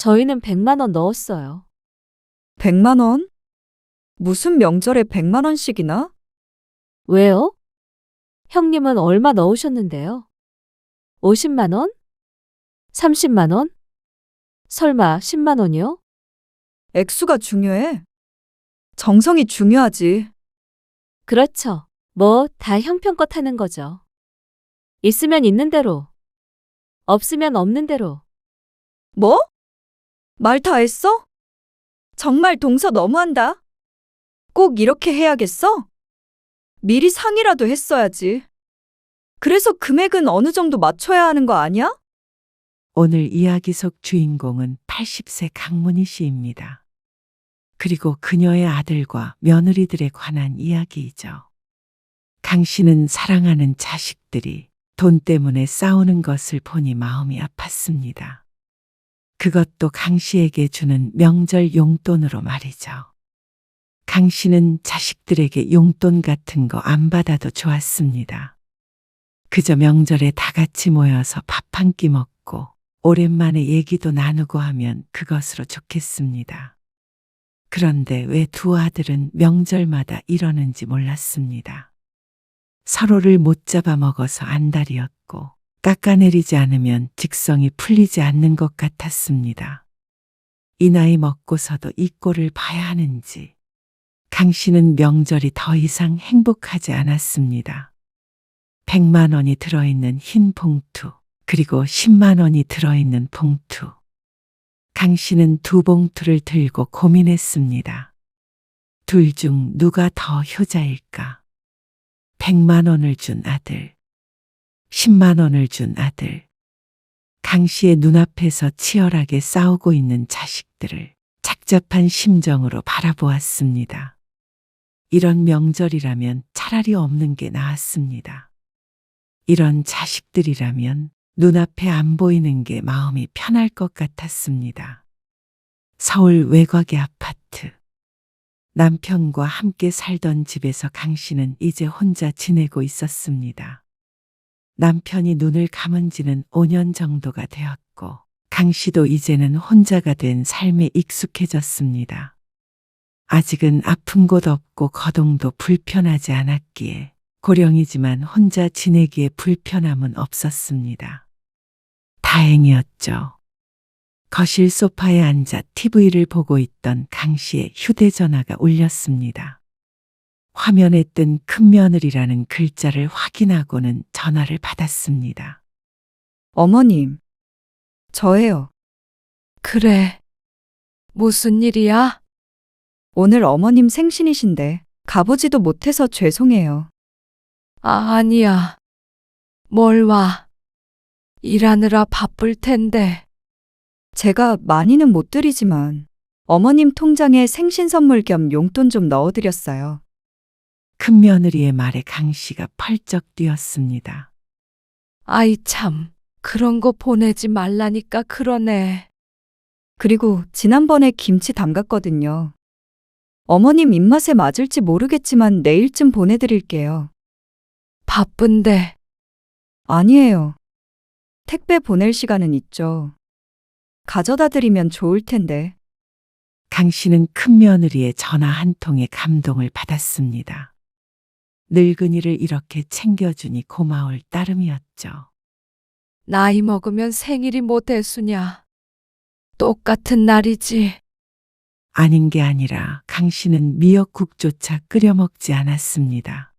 저희는 100만 원 넣었어요. 100만 원? 무슨 명절에 100만 원씩이나? 왜요? 형님은 얼마 넣으셨는데요? 50만 원? 30만 원? 설마 10만 원이요? 액수가 중요해. 정성이 중요하지. 그렇죠. 뭐 다 형편껏 하는 거죠. 있으면 있는 대로, 없으면 없는 대로. 뭐? 말 다 했어? 정말 동서 너무한다. 꼭 이렇게 해야겠어? 미리 상의라도 했어야지. 그래서 금액은 어느 정도 맞춰야 하는 거 아니야? 오늘 이야기 속 주인공은 80세 강문희 씨입니다. 그리고 그녀의 아들과 며느리들에 관한 이야기이죠. 강 씨는 사랑하는 자식들이 돈 때문에 싸우는 것을 보니 마음이 아팠습니다. 그것도 강 씨에게 주는 명절 용돈으로 말이죠. 강 씨는 자식들에게 용돈 같은 거 안 받아도 좋았습니다. 그저 명절에 다 같이 모여서 밥 한 끼 먹고 오랜만에 얘기도 나누고 하면 그것으로 좋겠습니다. 그런데 왜 두 아들은 명절마다 이러는지 몰랐습니다. 서로를 못 잡아먹어서 안달이었고 깎아내리지 않으면 직성이 풀리지 않는 것 같았습니다. 이 나이 먹고서도 이 꼴을 봐야 하는지 강 씨는 명절이 더 이상 행복하지 않았습니다. 100만 원이 들어있는 흰 봉투, 그리고 10만 원이 들어있는 봉투. 강 씨는 두 봉투를 들고 고민했습니다. 둘 중 누가 더 효자일까? 100만 원을 준 아들, 10만 원을 준 아들. 강 씨의 눈앞에서 치열하게 싸우고 있는 자식들을 착잡한 심정으로 바라보았습니다. 이런 명절이라면 차라리 없는 게 나았습니다. 이런 자식들이라면 눈앞에 안 보이는 게 마음이 편할 것 같았습니다. 서울 외곽의 아파트. 남편과 함께 살던 집에서 강 씨는 이제 혼자 지내고 있었습니다. 남편이 눈을 감은 지는 5년 정도가 되었고 강 씨도 이제는 혼자가 된 삶에 익숙해졌습니다. 아직은 아픈 곳 없고 거동도 불편하지 않았기에 고령이지만 혼자 지내기에 불편함은 없었습니다. 다행이었죠. 거실 소파에 앉아 TV를 보고 있던 강 씨의 휴대전화가 울렸습니다. 화면에 뜬 큰며느리라는 글자를 확인하고는 전화를 받았습니다. 어머님, 저예요. 그래. 무슨 일이야? 오늘 어머님 생신이신데 가보지도 못해서 죄송해요. 아니야. 뭘 와. 일하느라 바쁠 텐데. 제가 많이는 못 드리지만 어머님 통장에 생신 선물 겸 용돈 좀 넣어드렸어요. 큰며느리의 말에 강 씨가 펄쩍 뛰었습니다. 아이 참, 그런 거 보내지 말라니까 그러네. 그리고 지난번에 김치 담갔거든요. 어머님 입맛에 맞을지 모르겠지만 내일쯤 보내드릴게요. 바쁜데. 아니에요. 택배 보낼 시간은 있죠. 가져다 드리면 좋을 텐데. 강 씨는 큰며느리의 전화 한 통에 감동을 받았습니다. 늙은이를 이렇게 챙겨주니 고마울 따름이었죠. 나이 먹으면 생일이 뭐 대수냐. 똑같은 날이지. 아닌 게 아니라 강 씨는 미역국조차 끓여 먹지 않았습니다.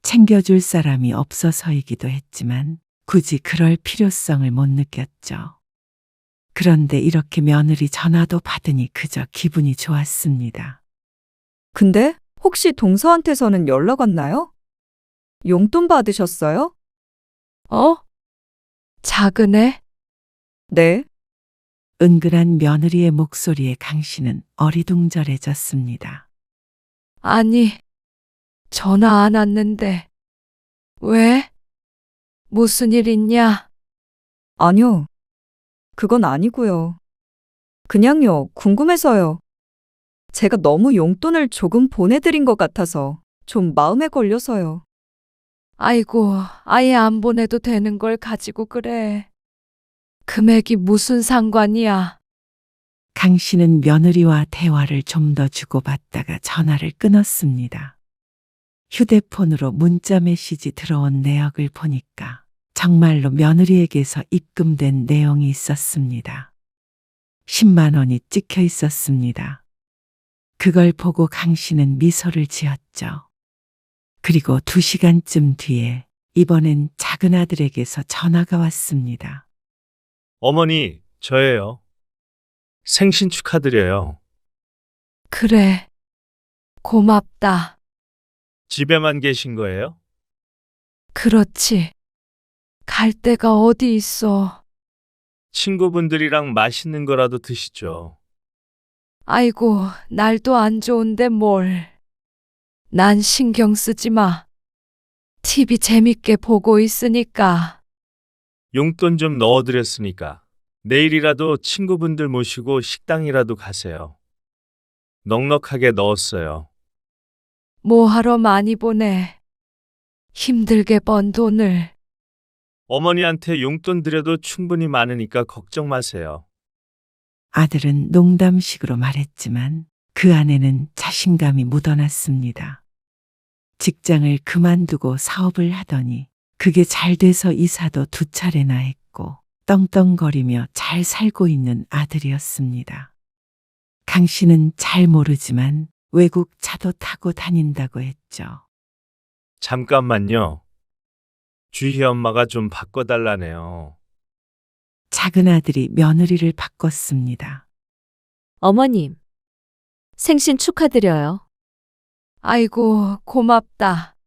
챙겨줄 사람이 없어서이기도 했지만 굳이 그럴 필요성을 못 느꼈죠. 그런데 이렇게 며느리 전화도 받으니 그저 기분이 좋았습니다. 근데 혹시 동서한테서는 연락 왔나요? 용돈 받으셨어요? 어? 작은 애? 네. 은근한 며느리의 목소리에 강 씨는 어리둥절해졌습니다. 아니, 전화 안 왔는데. 왜? 무슨 일 있냐? 아니요. 그건 아니고요. 그냥요, 궁금해서요. 제가 너무 용돈을 조금 보내드린 것 같아서 좀 마음에 걸려서요. 아이고, 아예 안 보내도 되는 걸 가지고 그래. 금액이 무슨 상관이야. 강 씨는 며느리와 대화를 좀 더 주고받다가 전화를 끊었습니다. 휴대폰으로 문자 메시지 들어온 내역을 보니까 정말로 며느리에게서 입금된 내용이 있었습니다. 10만 원이 찍혀 있었습니다. 그걸 보고 강 씨는 미소를 지었죠. 그리고 2시간쯤 뒤에 이번엔 작은 아들에게서 전화가 왔습니다. 어머니, 저예요. 생신 축하드려요. 그래. 고맙다. 집에만 계신 거예요? 그렇지. 갈 데가 어디 있어. 친구분들이랑 맛있는 거라도 드시죠. 아이고, 날도 안 좋은데 뭘. 난 신경 쓰지 마. TV 재밌게 보고 있으니까. 용돈 좀 넣어드렸으니까 내일이라도 친구분들 모시고 식당이라도 가세요. 넉넉하게 넣었어요. 뭐 하러 많이 보내. 힘들게 번 돈을. 어머니한테 용돈 드려도 충분히 많으니까 걱정 마세요. 아들은 농담식으로 말했지만 그 안에는 자신감이 묻어났습니다. 직장을 그만두고 사업을 하더니 그게 잘 돼서 이사도 2차례나 했고 떵떵거리며 잘 살고 있는 아들이었습니다. 강 씨는 잘 모르지만 외국 차도 타고 다닌다고 했죠. 잠깐만요. 주희 엄마가 좀 바꿔달라네요. 작은 아들이 며느리를 바꿨습니다. 어머님, 생신 축하드려요. 아이고, 고맙다.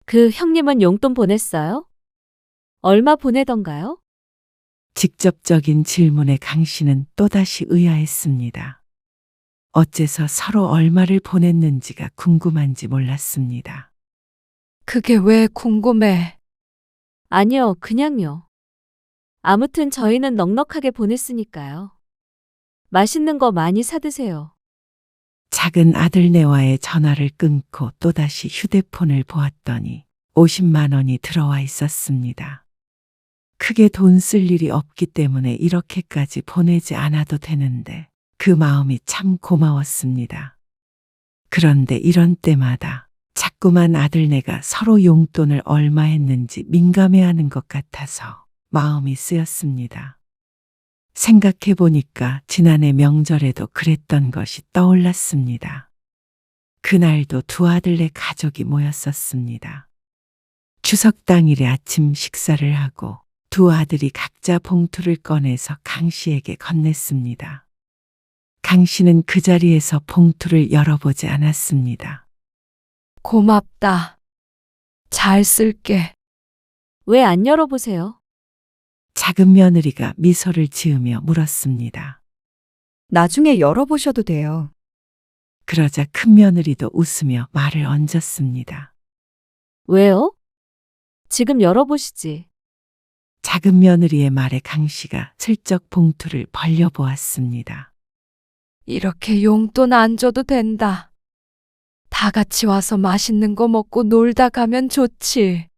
그 형님은 용돈 보냈어요? 얼마 보내던가요? 직접적인 질문에 강 씨는 또다시 의아했습니다. 어째서 서로 얼마를 보냈는지가 궁금한지 몰랐습니다. 그게 왜 궁금해? 아니요, 그냥요. 아무튼 저희는 넉넉하게 보냈으니까요. 맛있는 거 많이 사드세요. 작은 아들네와의 전화를 끊고 또다시 휴대폰을 보았더니 50만 원이 들어와 있었습니다. 크게 돈 쓸 일이 없기 때문에 이렇게까지 보내지 않아도 되는데 그 마음이 참 고마웠습니다. 그런데 이런 때마다 자꾸만 아들네가 서로 용돈을 얼마 했는지 민감해하는 것 같아서 마음이 쓰였습니다. 생각해 보니까 지난해 명절에도 그랬던 것이 떠올랐습니다. 그날도 2 아들네 가족이 모였었습니다. 추석 당일에 아침 식사를 하고 2 아들이 각자 봉투를 꺼내서 강 씨에게 건넸습니다. 강 씨는 그 자리에서 봉투를 열어보지 않았습니다. 고맙다. 잘 쓸게. 왜 안 열어보세요? 작은 며느리가 미소를 지으며 물었습니다. 나중에 열어보셔도 돼요. 그러자 큰 며느리도 웃으며 말을 얹었습니다. 왜요? 지금 열어보시지. 작은 며느리의 말에 강 씨가 슬쩍 봉투를 벌려보았습니다. 이렇게 용돈 안 줘도 된다. 다 같이 와서 맛있는 거 먹고 놀다 가면 좋지.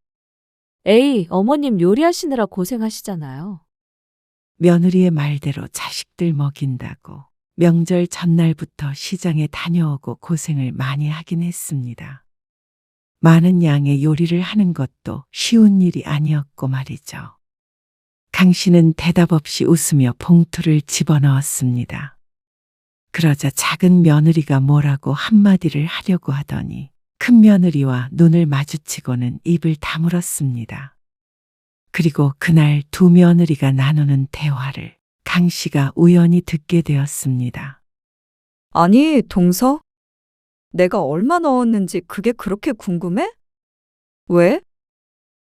에이, 어머님 요리하시느라 고생하시잖아요. 며느리의 말대로 자식들 먹인다고 명절 전날부터 시장에 다녀오고 고생을 많이 하긴 했습니다. 많은 양의 요리를 하는 것도 쉬운 일이 아니었고 말이죠. 강 씨는 대답 없이 웃으며 봉투를 집어넣었습니다. 그러자 작은 며느리가 뭐라고 한마디를 하려고 하더니 큰 며느리와 눈을 마주치고는 입을 다물었습니다. 그리고 그날 2 며느리가 나누는 대화를 강 씨가 우연히 듣게 되었습니다. 아니, 동서? 내가 얼마 넣었는지 그게 그렇게 궁금해? 왜?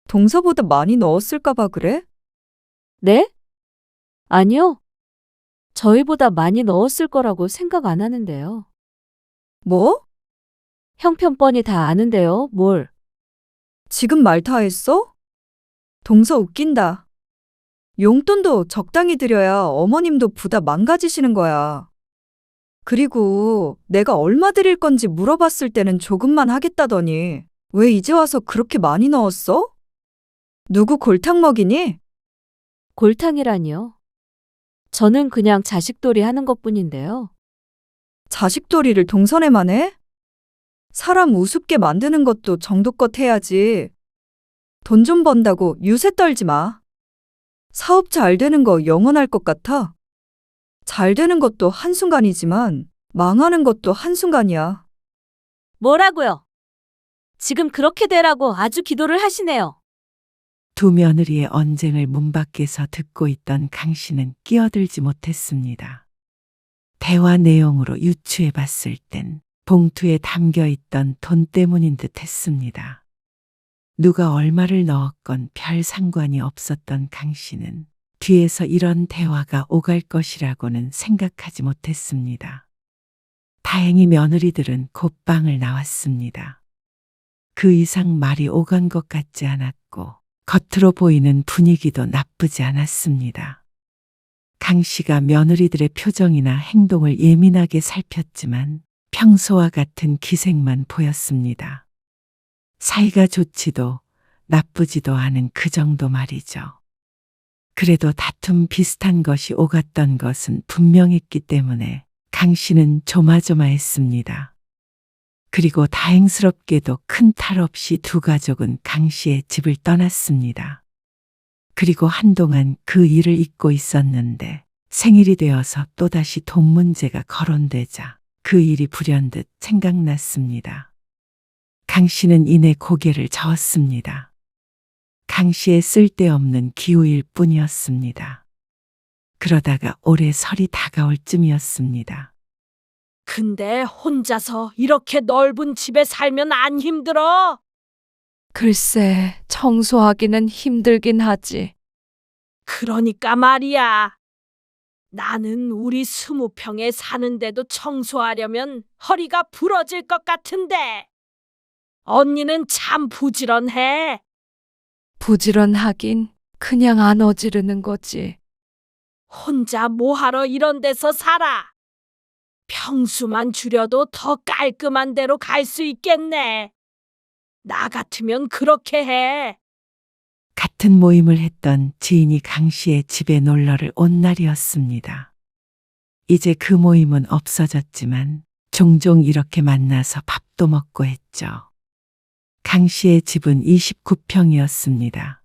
동서보다 많이 넣었을까봐 그래? 네? 아니요. 저희보다 많이 넣었을 거라고 생각 안 하는데요. 뭐? 형편 뻔히 다 아는데요, 뭘. 지금 말 다 했어? 동서 웃긴다. 용돈도 적당히 드려야 어머님도 부다 망가지시는 거야. 그리고 내가 얼마 드릴 건지 물어봤을 때는 조금만 하겠다더니 왜 이제 와서 그렇게 많이 넣었어? 누구 골탕 먹이니? 골탕이라니요. 저는 그냥 자식돌이 하는 것뿐인데요. 자식돌이를 동선에만 해? 사람 우습게 만드는 것도 정도껏 해야지. 돈 좀 번다고 유세 떨지 마. 사업 잘 되는 거 영원할 것 같아? 잘 되는 것도 한순간이지만 망하는 것도 한순간이야. 뭐라고요? 지금 그렇게 되라고 아주 기도를 하시네요. 두 며느리의 언쟁을 문 밖에서 듣고 있던 강 씨는 끼어들지 못했습니다. 대화 내용으로 유추해 봤을 땐 봉투에 담겨 있던 돈 때문인 듯 했습니다. 누가 얼마를 넣었건 별 상관이 없었던 강 씨는 뒤에서 이런 대화가 오갈 것이라고는 생각하지 못했습니다. 다행히 며느리들은 곧 방을 나왔습니다. 그 이상 말이 오간 것 같지 않았고 겉으로 보이는 분위기도 나쁘지 않았습니다. 강 씨가 며느리들의 표정이나 행동을 예민하게 살폈지만 평소와 같은 기색만 보였습니다. 사이가 좋지도 나쁘지도 않은 그 정도 말이죠. 그래도 다툼 비슷한 것이 오갔던 것은 분명했기 때문에 강 씨는 조마조마했습니다. 그리고 다행스럽게도 큰 탈 없이 두 가족은 강 씨의 집을 떠났습니다. 그리고 한동안 그 일을 잊고 있었는데 생일이 되어서 또다시 돈 문제가 거론되자 그 일이 불현듯 생각났습니다. 강 씨는 이내 고개를 저었습니다. 강 씨의 쓸데없는 기우일 뿐이었습니다. 그러다가 올해 설이 다가올 쯤이었습니다. 근데 혼자서 이렇게 넓은 집에 살면 안 힘들어? 글쎄, 청소하기는 힘들긴 하지. 그러니까 말이야. 나는 우리 20평에 사는데도 청소하려면 허리가 부러질 것 같은데. 언니는 참 부지런해. 부지런하긴 그냥 안 어지르는 거지. 혼자 뭐하러 이런 데서 살아? 평수만 줄여도 더 깔끔한 데로 갈 수 있겠네. 나 같으면 그렇게 해. 같은 모임을 했던 지인이 강 씨의 집에 놀러를 온 날이었습니다. 이제 그 모임은 없어졌지만 종종 이렇게 만나서 밥도 먹고 했죠. 강 씨의 집은 29평이었습니다.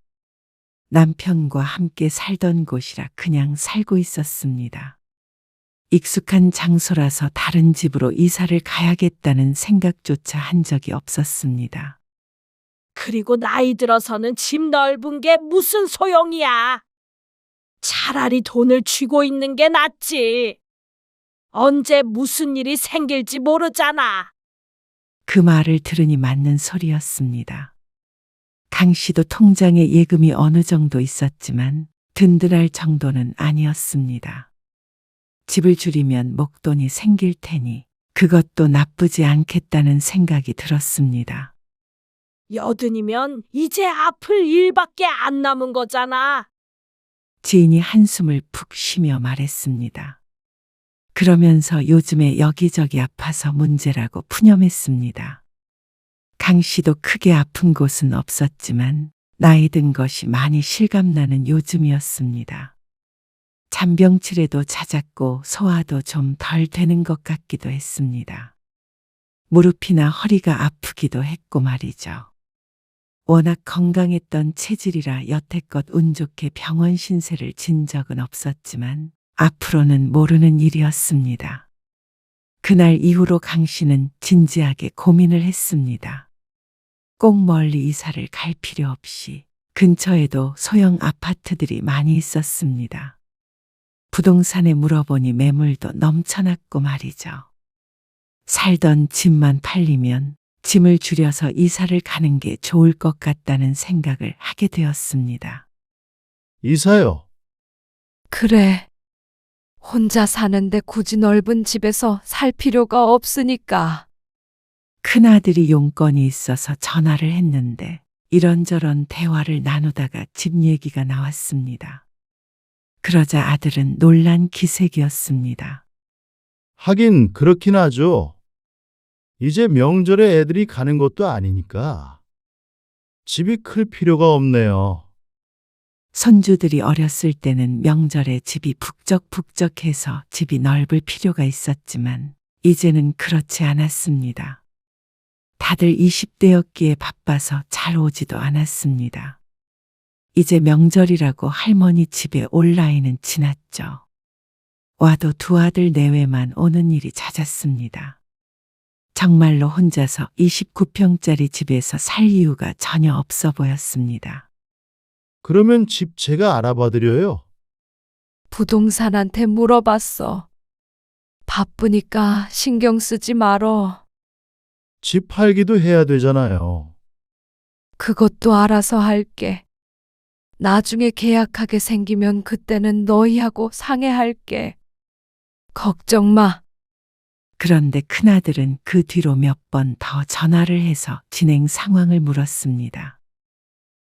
남편과 함께 살던 곳이라 그냥 살고 있었습니다. 익숙한 장소라서 다른 집으로 이사를 가야겠다는 생각조차 한 적이 없었습니다. 그리고 나이 들어서는 집 넓은 게 무슨 소용이야. 차라리 돈을 쥐고 있는 게 낫지. 언제 무슨 일이 생길지 모르잖아. 그 말을 들으니 맞는 소리였습니다. 강 씨도 통장에 예금이 어느 정도 있었지만 든든할 정도는 아니었습니다. 집을 줄이면 목돈이 생길 테니 그것도 나쁘지 않겠다는 생각이 들었습니다. 여든이면 이제 아플 일밖에 안 남은 거잖아. 지인이 한숨을 푹 쉬며 말했습니다. 그러면서 요즘에 여기저기 아파서 문제라고 푸념했습니다. 강 씨도 크게 아픈 곳은 없었지만 나이 든 것이 많이 실감나는 요즘이었습니다. 잔병치레도 잦았고 소화도 좀 덜 되는 것 같기도 했습니다. 무릎이나 허리가 아프기도 했고 말이죠. 워낙 건강했던 체질이라 여태껏 운 좋게 병원 신세를 진 적은 없었지만 앞으로는 모르는 일이었습니다. 그날 이후로 강 씨는 진지하게 고민을 했습니다. 꼭 멀리 이사를 갈 필요 없이 근처에도 소형 아파트들이 많이 있었습니다. 부동산에 물어보니 매물도 넘쳐났고 말이죠. 살던 집만 팔리면 짐을 줄여서 이사를 가는 게 좋을 것 같다는 생각을 하게 되었습니다. 이사요. 그래. 혼자 사는데 굳이 넓은 집에서 살 필요가 없으니까. 큰아들이 용건이 있어서 전화를 했는데 이런저런 대화를 나누다가 집 얘기가 나왔습니다. 그러자 아들은 놀란 기색이었습니다. 하긴 그렇긴 하죠. 이제 명절에 애들이 가는 것도 아니니까 집이 클 필요가 없네요. 손주들이 어렸을 때는 명절에 집이 북적북적해서 집이 넓을 필요가 있었지만 이제는 그렇지 않았습니다. 다들 20대였기에 바빠서 잘 오지도 않았습니다. 이제 명절이라고 할머니 집에 올 나이는 지났죠. 와도 두 아들 내외만 오는 일이 잦았습니다. 정말로 혼자서 29평짜리 집에서 살 이유가 전혀 없어 보였습니다. 그러면 집 제가 알아봐 드려요. 부동산한테 물어봤어. 바쁘니까 신경 쓰지 말어. 집 팔기도 해야 되잖아요. 그것도 알아서 할게. 나중에 계약하게 생기면 그때는 너희하고 상의할게. 걱정 마. 그런데 큰아들은 그 뒤로 몇 번 더 전화를 해서 진행 상황을 물었습니다.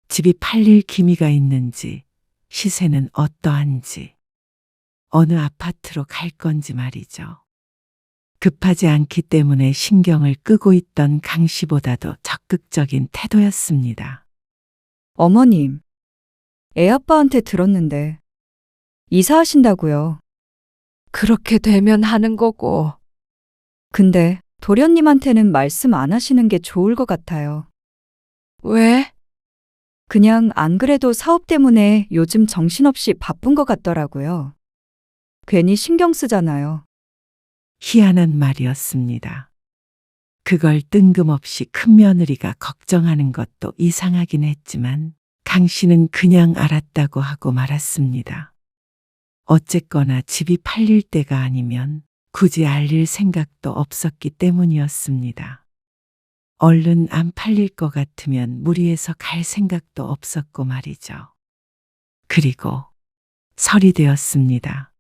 집이 팔릴 기미가 있는지, 시세는 어떠한지, 어느 아파트로 갈 건지 말이죠. 급하지 않기 때문에 신경을 끄고 있던 강 씨보다도 적극적인 태도였습니다. 어머님, 애아빠한테 들었는데 이사하신다고요. 그렇게 되면 하는 거고. 근데 도련님한테는 말씀 안 하시는 게 좋을 것 같아요. 왜? 그냥 안 그래도 사업 때문에 요즘 정신없이 바쁜 것 같더라고요. 괜히 신경 쓰잖아요. 희한한 말이었습니다. 그걸 뜬금없이 큰며느리가 걱정하는 것도 이상하긴 했지만 강 씨는 그냥 알았다고 하고 말았습니다. 어쨌거나 집이 팔릴 때가 아니면 굳이 알릴 생각도 없었기 때문이었습니다. 얼른 안 팔릴 것 같으면 무리해서 갈 생각도 없었고 말이죠. 그리고 설이 되었습니다.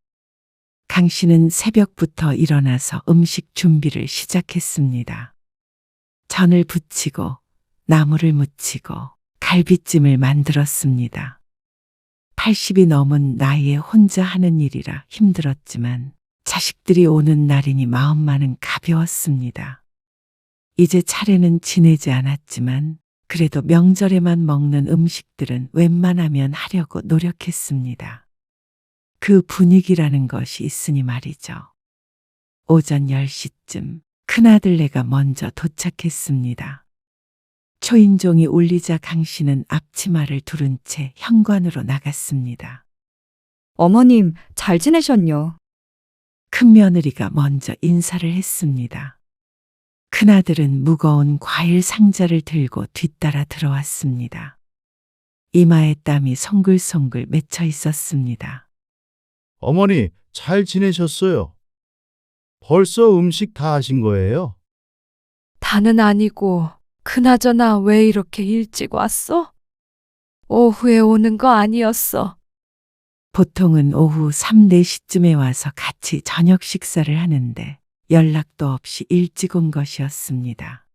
강 씨는 새벽부터 일어나서 음식 준비를 시작했습니다. 전을 부치고 나물을 무치고 갈비찜을 만들었습니다. 80이 넘은 나이에 혼자 하는 일이라 힘들었지만 자식들이 오는 날이니 마음만은 가벼웠습니다. 이제 차례는 지내지 않았지만 그래도 명절에만 먹는 음식들은 웬만하면 하려고 노력했습니다. 그 분위기라는 것이 있으니 말이죠. 오전 10시쯤 큰아들네가 먼저 도착했습니다. 초인종이 울리자 강 씨는 앞치마를 두른 채 현관으로 나갔습니다. 어머님, 잘 지내셨뇨? 큰며느리가 먼저 인사를 했습니다. 큰아들은 무거운 과일 상자를 들고 뒤따라 들어왔습니다. 이마에 땀이 송글송글 맺혀 있었습니다. 어머니, 잘 지내셨어요? 벌써 음식 다 하신 거예요? 다는 아니고, 그나저나 왜 이렇게 일찍 왔어? 오후에 오는 거 아니었어. 보통은 오후 3, 4시쯤에 와서 같이 저녁 식사를 하는데 연락도 없이 일찍 온 것이었습니다.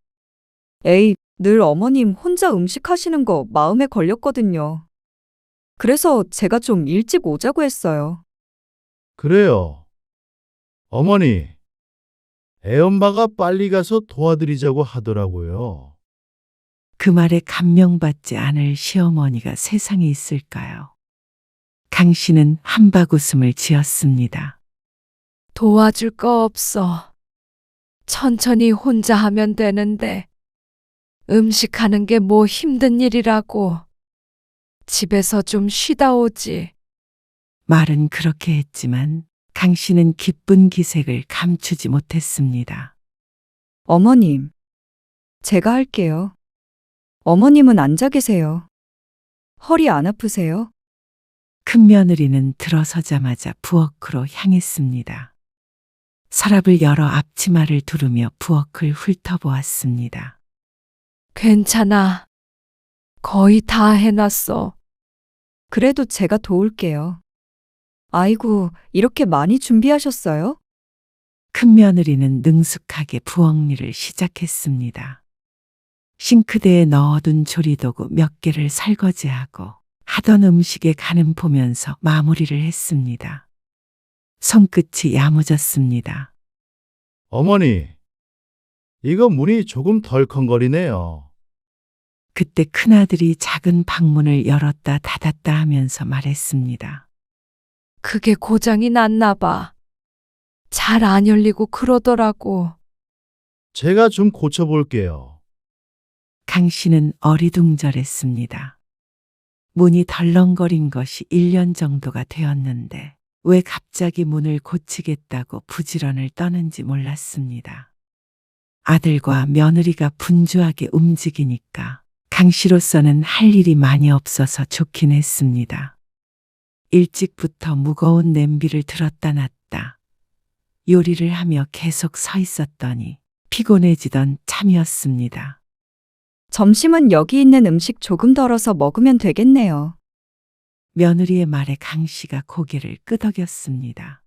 에이, 늘 어머님 혼자 음식 하시는 거 마음에 걸렸거든요. 그래서 제가 좀 일찍 오자고 했어요. 그래요. 어머니, 애엄마가 빨리 가서 도와드리자고 하더라고요. 그 말에 감명받지 않을 시어머니가 세상에 있을까요? 강 씨는 한박웃음을 지었습니다. 도와줄 거 없어. 천천히 혼자 하면 되는데. 음식하는 게 뭐 힘든 일이라고. 집에서 좀 쉬다 오지. 말은 그렇게 했지만 강 씨는 기쁜 기색을 감추지 못했습니다. 어머님, 제가 할게요. 어머님은 앉아 계세요. 허리 안 아프세요? 큰며느리는 들어서자마자 부엌으로 향했습니다. 서랍을 열어 앞치마를 두르며 부엌을 훑어보았습니다. 괜찮아. 거의 다 해놨어. 그래도 제가 도울게요. 아이고, 이렇게 많이 준비하셨어요? 큰며느리는 능숙하게 부엌 일을 시작했습니다. 싱크대에 넣어둔 조리도구 몇 개를 설거지하고 하던 음식에 간을 보면서 마무리를 했습니다. 손끝이 야무졌습니다. 어머니, 이거 문이 조금 덜컹거리네요. 그때 큰아들이 작은 방문을 열었다 닫았다 하면서 말했습니다. 그게 고장이 났나 봐. 잘 안 열리고 그러더라고. 제가 좀 고쳐볼게요. 강 씨는 어리둥절했습니다. 문이 덜렁거린 것이 1년 정도가 되었는데 왜 갑자기 문을 고치겠다고 부지런을 떠는지 몰랐습니다. 아들과 며느리가 분주하게 움직이니까 강 씨로서는 할 일이 많이 없어서 좋긴 했습니다. 일찍부터 무거운 냄비를 들었다 놨다 요리를 하며 계속 서 있었더니 피곤해지던 참이었습니다. 점심은 여기 있는 음식 조금 덜어서 먹으면 되겠네요. 며느리의 말에 강 씨가 고개를 끄덕였습니다.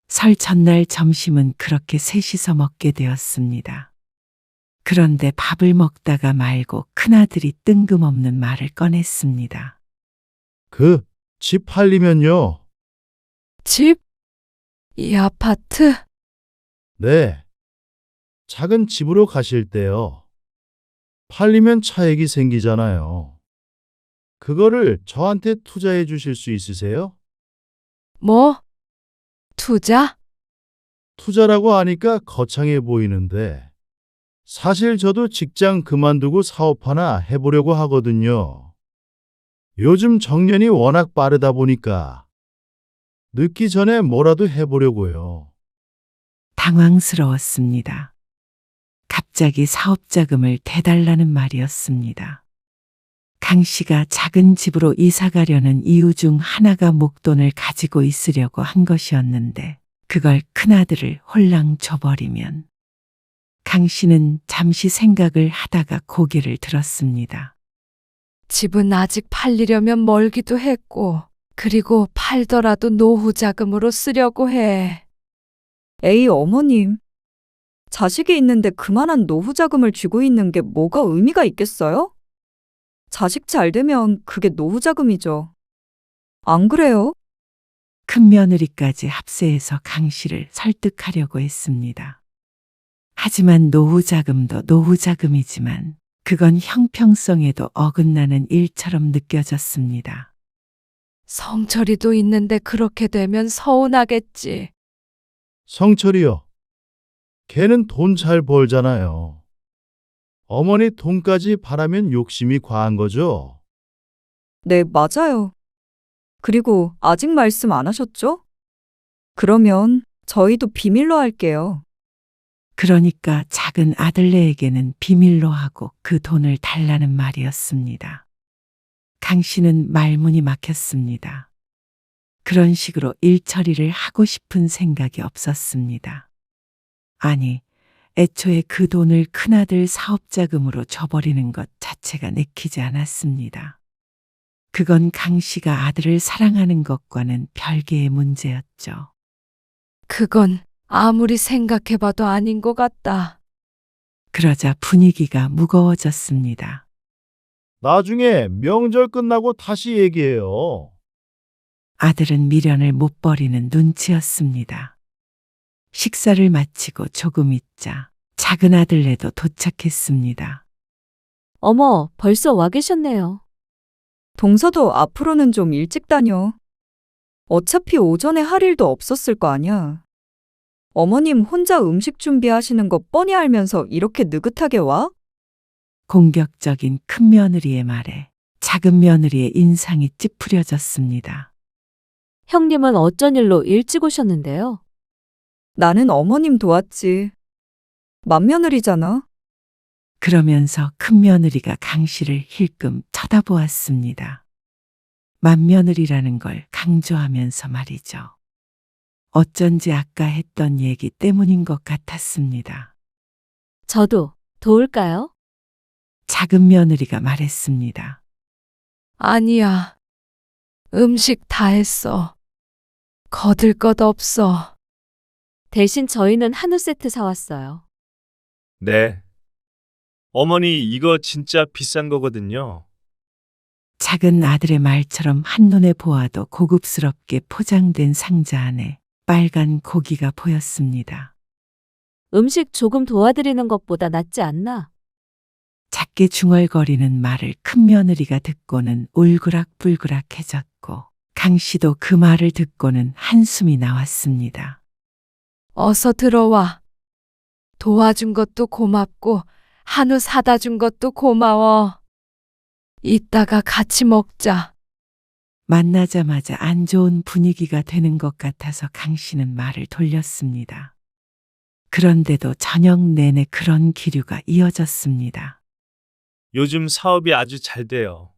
설 전날 점심은 그렇게 셋이서 먹게 되었습니다. 그런데 밥을 먹다가 말고 큰아들이 뜬금없는 말을 꺼냈습니다. 그 집 팔리면요. 집? 이 아파트? 네. 작은 집으로 가실 때요. 팔리면 차익이 생기잖아요. 그거를 저한테 투자해 주실 수 있으세요? 뭐? 투자? 투자라고 하니까 거창해 보이는데 사실 저도 직장 그만두고 사업 하나 해보려고 하거든요. 요즘 정년이 워낙 빠르다 보니까 늦기 전에 뭐라도 해보려고요. 당황스러웠습니다. 갑자기 사업 자금을 대달라는 말이었습니다. 강 씨가 작은 집으로 이사 가려는 이유 중 하나가 목돈을 가지고 있으려고 한 것이었는데 그걸 큰아들을 홀랑 줘버리면 강 씨는 잠시 생각을 하다가 고개를 들었습니다. 집은 아직 팔리려면 멀기도 했고, 그리고 팔더라도 노후 자금으로 쓰려고 해. 에이, 어머님. 자식이 있는데 그만한 노후 자금을 쥐고 있는 게 뭐가 의미가 있겠어요? 자식 잘 되면 그게 노후 자금이죠. 안 그래요? 큰 며느리까지 합세해서 강 씨를 설득하려고 했습니다. 하지만 노후 자금도 노후 자금이지만 그건 형평성에도 어긋나는 일처럼 느껴졌습니다. 성철이도 있는데 그렇게 되면 서운하겠지. 성철이요. 걔는 돈 잘 벌잖아요. 어머니 돈까지 바라면 욕심이 과한 거죠? 네, 맞아요. 그리고 아직 말씀 안 하셨죠? 그러면 저희도 비밀로 할게요. 그러니까 작은 아들네에게는 비밀로 하고 그 돈을 달라는 말이었습니다. 강 씨는 말문이 막혔습니다. 그런 식으로 일 처리를 하고 싶은 생각이 없었습니다. 아니, 애초에 그 돈을 큰아들 사업자금으로 줘버리는 것 자체가 내키지 않았습니다. 그건 강 씨가 아들을 사랑하는 것과는 별개의 문제였죠. 그건 아무리 생각해봐도 아닌 것 같다. 그러자 분위기가 무거워졌습니다. 나중에 명절 끝나고 다시 얘기해요. 아들은 미련을 못 버리는 눈치였습니다. 식사를 마치고 조금 있자 작은 아들네도 도착했습니다. 어머, 벌써 와 계셨네요. 동서도 앞으로는 좀 일찍 다녀. 어차피 오전에 할 일도 없었을 거 아니야. 어머님 혼자 음식 준비하시는 거 뻔히 알면서 이렇게 느긋하게 와? 공격적인 큰 며느리의 말에 작은 며느리의 인상이 찌푸려졌습니다. 형님은 어쩐 일로 일찍 오셨는데요? 나는 어머님 도왔지. 맏며느리잖아. 그러면서 큰 며느리가 강 씨를 힐끔 쳐다보았습니다. 맏며느리라는 걸 강조하면서 말이죠. 어쩐지 아까 했던 얘기 때문인 것 같았습니다. 저도 도울까요? 작은 며느리가 말했습니다. 아니야. 음식 다 했어. 거들 것 없어. 대신 저희는 한우 세트 사왔어요. 네. 어머니 이거 진짜 비싼 거거든요. 작은 아들의 말처럼 한눈에 보아도 고급스럽게 포장된 상자 안에 빨간 고기가 보였습니다. 음식 조금 도와드리는 것보다 낫지 않나? 밖에 중얼거리는 말을 큰며느리가 듣고는 울그락불그락해졌고 강 씨도 그 말을 듣고는 한숨이 나왔습니다. 어서 들어와. 도와준 것도 고맙고 한우 사다 준 것도 고마워. 이따가 같이 먹자. 만나자마자 안 좋은 분위기가 되는 것 같아서 강 씨는 말을 돌렸습니다. 그런데도 저녁 내내 그런 기류가 이어졌습니다. 요즘 사업이 아주 잘 돼요.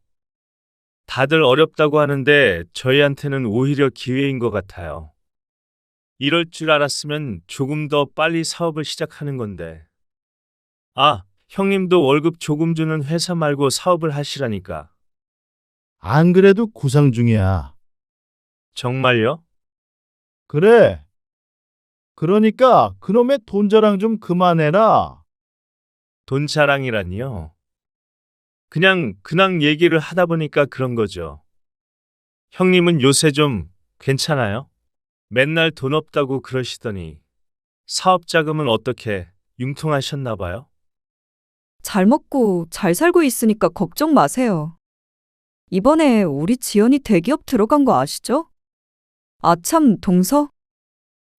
다들 어렵다고 하는데 저희한테는 오히려 기회인 것 같아요. 이럴 줄 알았으면 조금 더 빨리 사업을 시작하는 건데. 아, 형님도 월급 조금 주는 회사 말고 사업을 하시라니까. 안 그래도 구상 중이야. 정말요? 그래. 그러니까 그놈의 돈 자랑 좀 그만해라. 돈 자랑이라니요? 그냥 근황 얘기를 하다 보니까 그런 거죠. 형님은 요새 좀 괜찮아요? 맨날 돈 없다고 그러시더니 사업 자금은 어떻게 융통하셨나 봐요? 잘 먹고 잘 살고 있으니까 걱정 마세요. 이번에 우리 지연이 대기업 들어간 거 아시죠? 아참, 동서?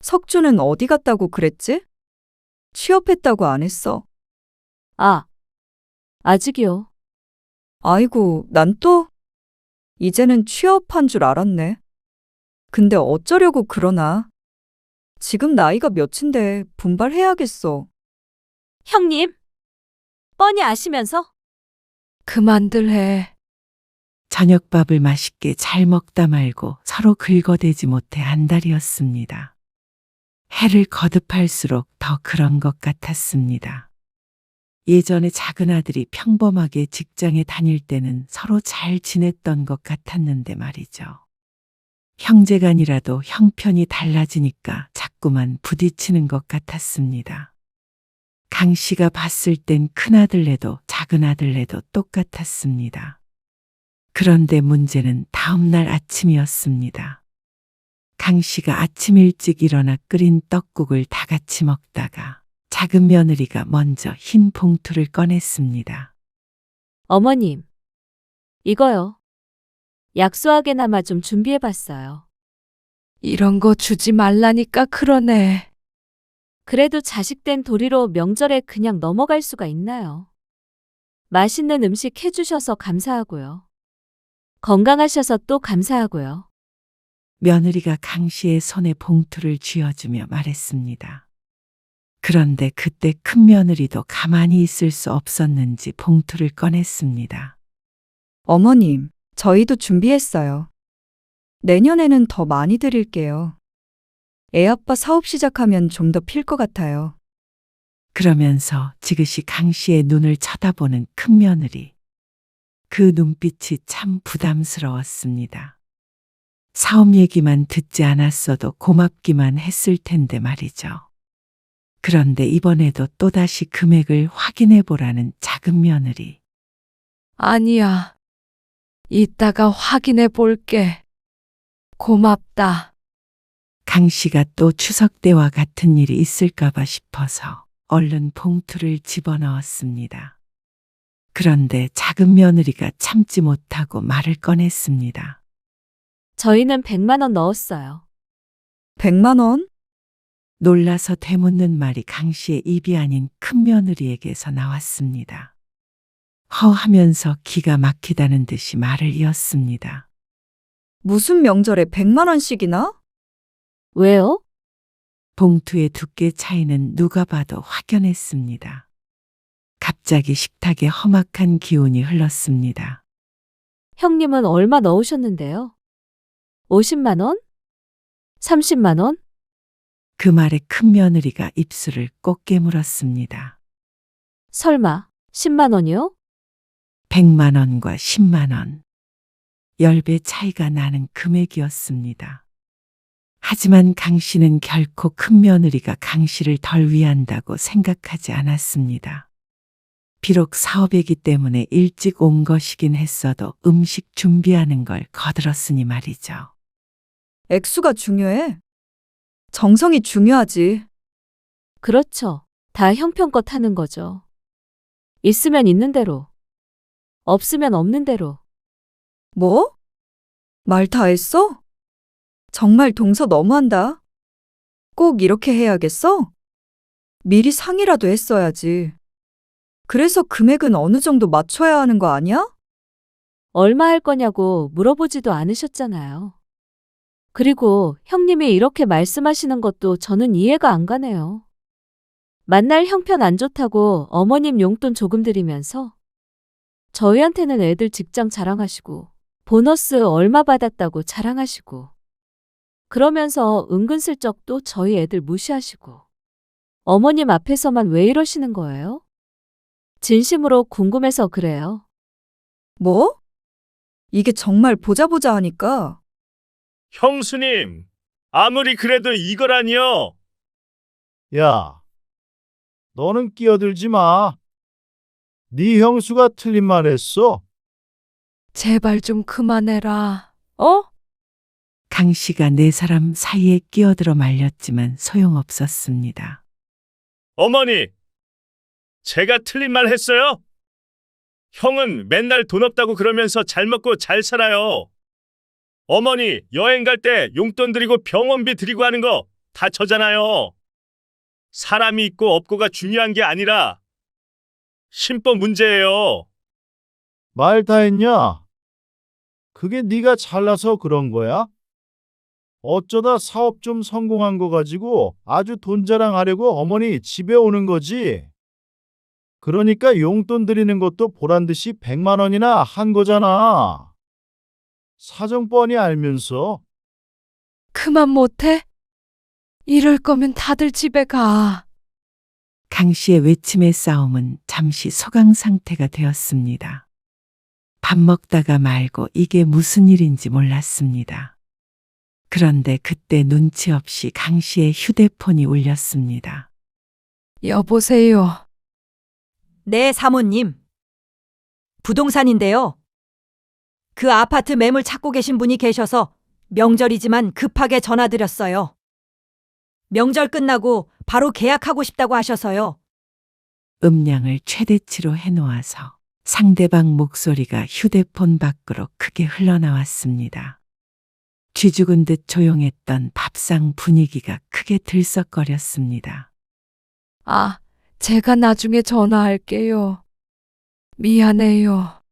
석주는 어디 갔다고 그랬지? 취업했다고 안 했어. 아, 아직이요. 아이고, 난 또? 이제는 취업한 줄 알았네. 근데 어쩌려고 그러나? 지금 나이가 몇인데 분발해야겠어. 형님, 뻔히 아시면서? 그만들 해. 저녁밥을 맛있게 잘 먹다 말고 서로 긁어대지 못해 안달이었습니다. 해를 거듭할수록 더 그런 것 같았습니다. 예전에 작은 아들이 평범하게 직장에 다닐 때는 서로 잘 지냈던 것 같았는데 말이죠. 형제간이라도 형편이 달라지니까 자꾸만 부딪히는 것 같았습니다. 강 씨가 봤을 땐 큰아들네도 작은아들네도 똑같았습니다. 그런데 문제는 다음날 아침이었습니다. 강 씨가 아침 일찍 일어나 끓인 떡국을 다 같이 먹다가 작은 며느리가 먼저 흰 봉투를 꺼냈습니다. 어머님, 이거요. 약소하게나마 좀 준비해봤어요. 이런 거 주지 말라니까 그러네. 그래도 자식된 도리로 명절에 그냥 넘어갈 수가 있나요? 맛있는 음식 해주셔서 감사하고요. 건강하셔서 또 감사하고요. 며느리가 강 씨의 손에 봉투를 쥐어주며 말했습니다. 그런데 그때 큰 며느리도 가만히 있을 수 없었는지 봉투를 꺼냈습니다. 어머님, 저희도 준비했어요. 내년에는 더 많이 드릴게요. 애아빠 사업 시작하면 좀 더 필 것 같아요. 그러면서 지그시 강 씨의 눈을 쳐다보는 큰 며느리. 그 눈빛이 참 부담스러웠습니다. 사업 얘기만 듣지 않았어도 고맙기만 했을 텐데 말이죠. 그런데 이번에도 또다시 금액을 확인해 보라는 작은 며느리. 아니야. 이따가 확인해 볼게. 고맙다. 강 씨가 또 추석 때와 같은 일이 있을까봐 싶어서 얼른 봉투를 집어넣었습니다. 그런데 작은 며느리가 참지 못하고 말을 꺼냈습니다. 저희는 100만 원 넣었어요. 100만 원? 놀라서 되묻는 말이 강 씨의 입이 아닌 큰 며느리에게서 나왔습니다. 허하면서 기가 막히다는 듯이 말을 이었습니다. 무슨 명절에 100만 원씩이나? 왜요? 봉투의 두께 차이는 누가 봐도 확연했습니다. 갑자기 식탁에 험악한 기운이 흘렀습니다. 형님은 얼마 넣으셨는데요? 50만 원? 30만 원? 그 말에 큰 며느리가 입술을 꼭 깨물었습니다. 설마 10만 원이요? 100만 원과 10만 원. 10배 차이가 나는 금액이었습니다. 하지만 강 씨는 결코 큰 며느리가 강 씨를 덜 위한다고 생각하지 않았습니다. 비록 사업이기 때문에 일찍 온 것이긴 했어도 음식 준비하는 걸 거들었으니 말이죠. 액수가 중요해. 정성이 중요하지. 그렇죠. 다 형편껏 하는 거죠. 있으면 있는 대로, 없으면 없는 대로. 뭐? 말 다 했어? 정말 동서 너무한다. 꼭 이렇게 해야겠어? 미리 상의라도 했어야지. 그래서 금액은 어느 정도 맞춰야 하는 거 아니야? 얼마 할 거냐고 물어보지도 않으셨잖아요. 그리고 형님이 이렇게 말씀하시는 것도 저는 이해가 안 가네요. 만날 형편 안 좋다고 어머님 용돈 조금 드리면서 저희한테는 애들 직장 자랑하시고 보너스 얼마 받았다고 자랑하시고 그러면서 은근슬쩍 또 저희 애들 무시하시고 어머님 앞에서만 왜 이러시는 거예요? 진심으로 궁금해서 그래요. 뭐? 이게 정말 보자 하니까. 형수님, 아무리 그래도 이거라니요. 야, 너는 끼어들지 마. 네 형수가 틀린 말 했어. 제발 좀 그만해라. 어? 강 씨가 네 사람 사이에 끼어들어 말렸지만 소용없었습니다. 어머니, 제가 틀린 말 했어요? 형은 맨날 돈 없다고 그러면서 잘 먹고 잘 살아요. 어머니, 여행 갈 때 용돈 드리고 병원비 드리고 하는 거 다 저잖아요. 사람이 있고 없고가 중요한 게 아니라 신법 문제예요. 말 다 했냐? 그게 네가 잘나서 그런 거야? 어쩌다 사업 좀 성공한 거 가지고 아주 돈 자랑하려고 어머니 집에 오는 거지. 그러니까 용돈 드리는 것도 보란 듯이 100만 원이나 한 거잖아. 사정 뻔히 알면서. 그만 못해? 이럴 거면 다들 집에 가. 강 씨의 외침의 싸움은 잠시 소강 상태가 되었습니다. 밥 먹다가 말고 이게 무슨 일인지 몰랐습니다. 그런데 그때 눈치 없이 강 씨의 휴대폰이 울렸습니다. 여보세요. 네, 사모님. 부동산인데요. 그 아파트 매물 찾고 계신 분이 계셔서 명절이지만 급하게 전화드렸어요. 명절 끝나고 바로 계약하고 싶다고 하셔서요. 음량을 최대치로 해놓아서 상대방 목소리가 휴대폰 밖으로 크게 흘러나왔습니다. 쥐죽은 듯 조용했던 밥상 분위기가 크게 들썩거렸습니다. 아, 제가 나중에 전화할게요. 미안해요.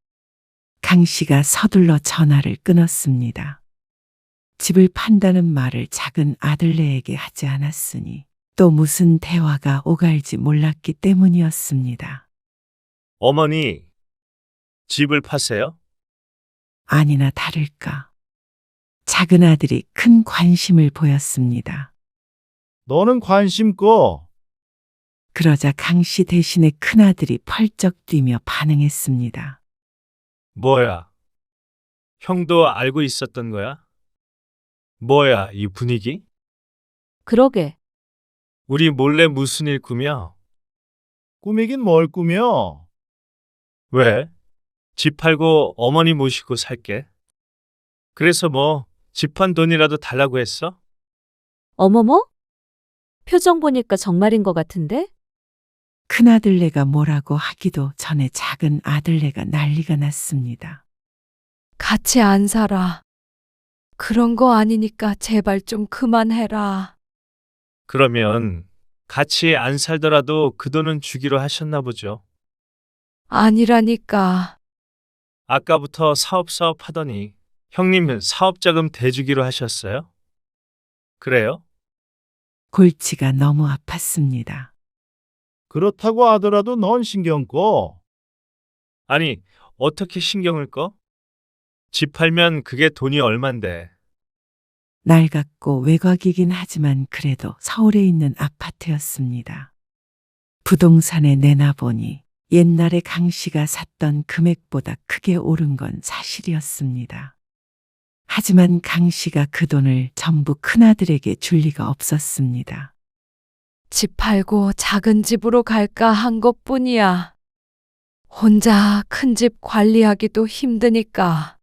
강 씨가 서둘러 전화를 끊었습니다. 집을 판다는 말을 작은 아들네에게 하지 않았으니 또 무슨 대화가 오갈지 몰랐기 때문이었습니다. 어머니, 집을 파세요? 아니나 다를까. 작은 아들이 큰 관심을 보였습니다. 너는 관심 꺼. 그러자 강 씨 대신에 큰아들이 펄쩍 뛰며 반응했습니다. 뭐야? 형도 알고 있었던 거야? 뭐야, 이 분위기? 그러게. 우리 몰래 무슨 일 꾸며? 꾸미긴 뭘 꾸며. 왜? 집 팔고 어머니 모시고 살게. 그래서 뭐, 집 판 돈이라도 달라고 했어? 어머머? 표정 보니까 정말인 것 같은데? 큰아들네가 뭐라고 하기도 전에 작은 아들네가 난리가 났습니다. 같이 안 살아. 그런 거 아니니까 제발 좀 그만해라. 그러면 같이 안 살더라도 그 돈은 주기로 하셨나 보죠. 아니라니까. 아까부터 사업 하더니 형님 사업자금 대주기로 하셨어요? 그래요? 골치가 너무 아팠습니다. 그렇다고 하더라도 넌 신경 꺼. 아니, 어떻게 신경을 꺼? 집 팔면 그게 돈이 얼만데. 낡았고 외곽이긴 하지만 그래도 서울에 있는 아파트였습니다. 부동산에 내놔보니 옛날에 강 씨가 샀던 금액보다 크게 오른 건 사실이었습니다. 하지만 강 씨가 그 돈을 전부 큰아들에게 줄 리가 없었습니다. 집 팔고 작은 집으로 갈까 한 것뿐이야. 혼자 큰 집 관리하기도 힘드니까.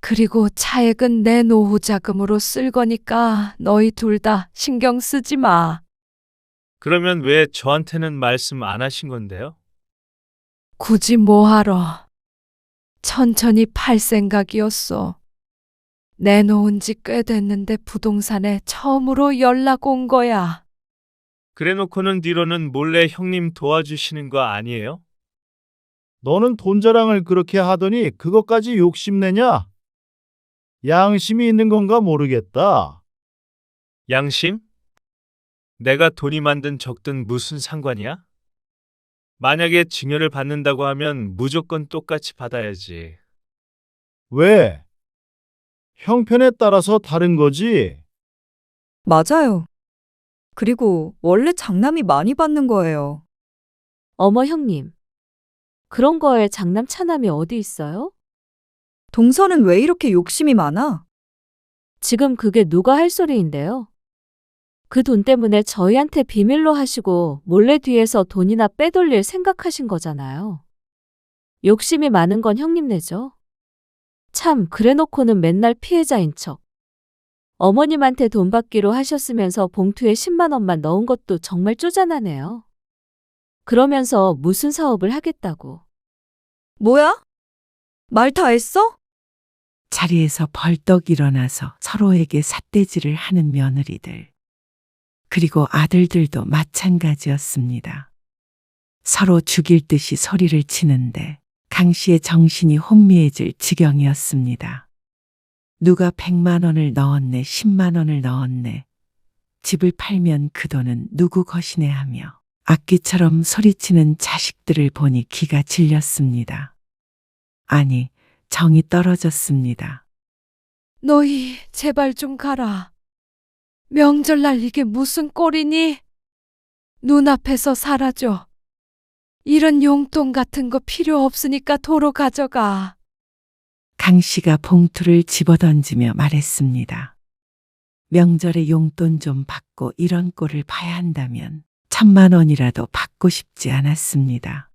그리고 차액은 내 노후 자금으로 쓸 거니까 너희 둘 다 신경 쓰지 마. 그러면 왜 저한테는 말씀 안 하신 건데요? 굳이 뭐하러? 천천히 팔 생각이었어. 내놓은 지 꽤 됐는데 부동산에 처음으로 연락 온 거야. 그래놓고는 뒤로는 몰래 형님 도와주시는 거 아니에요? 너는 돈 자랑을 그렇게 하더니 그것까지 욕심내냐? 양심이 있는 건가 모르겠다. 양심? 내가 돈이 만든 적든 무슨 상관이야? 만약에 증여를 받는다고 하면 무조건 똑같이 받아야지. 왜? 형편에 따라서 다른 거지. 맞아요. 그리고 원래 장남이 많이 받는 거예요. 어머 형님. 그런 거에 장남 차남이 어디 있어요? 동서는 왜 이렇게 욕심이 많아? 지금 그게 누가 할 소리인데요? 그 돈 때문에 저희한테 비밀로 하시고 몰래 뒤에서 돈이나 빼돌릴 생각하신 거잖아요. 욕심이 많은 건 형님네죠. 참, 그래놓고는 맨날 피해자인 척. 어머님한테 돈 받기로 하셨으면서 봉투에 10만 원만 넣은 것도 정말 쪼잔하네요. 그러면서 무슨 사업을 하겠다고. 뭐야? 말 다 했어? 자리에서 벌떡 일어나서 서로에게 삿대질을 하는 며느리들. 그리고 아들들도 마찬가지였습니다. 서로 죽일 듯이 소리를 치는데 강 씨의 정신이 혼미해질 지경이었습니다. 누가 100만 원을 넣었네, 10만 원을 넣었네. 집을 팔면 그 돈은 누구 것이네 하며 악기처럼 소리치는 자식들을 보니 기가 질렸습니다. 아니, 정이 떨어졌습니다. 너희 제발 좀 가라. 명절날 이게 무슨 꼴이니? 눈앞에서 사라져. 이런 용돈 같은 거 필요 없으니까 도로 가져가. 강 씨가 봉투를 집어던지며 말했습니다. 명절에 용돈 좀 받고 이런 꼴을 봐야 한다면 1000만 원이라도 받고 싶지 않았습니다.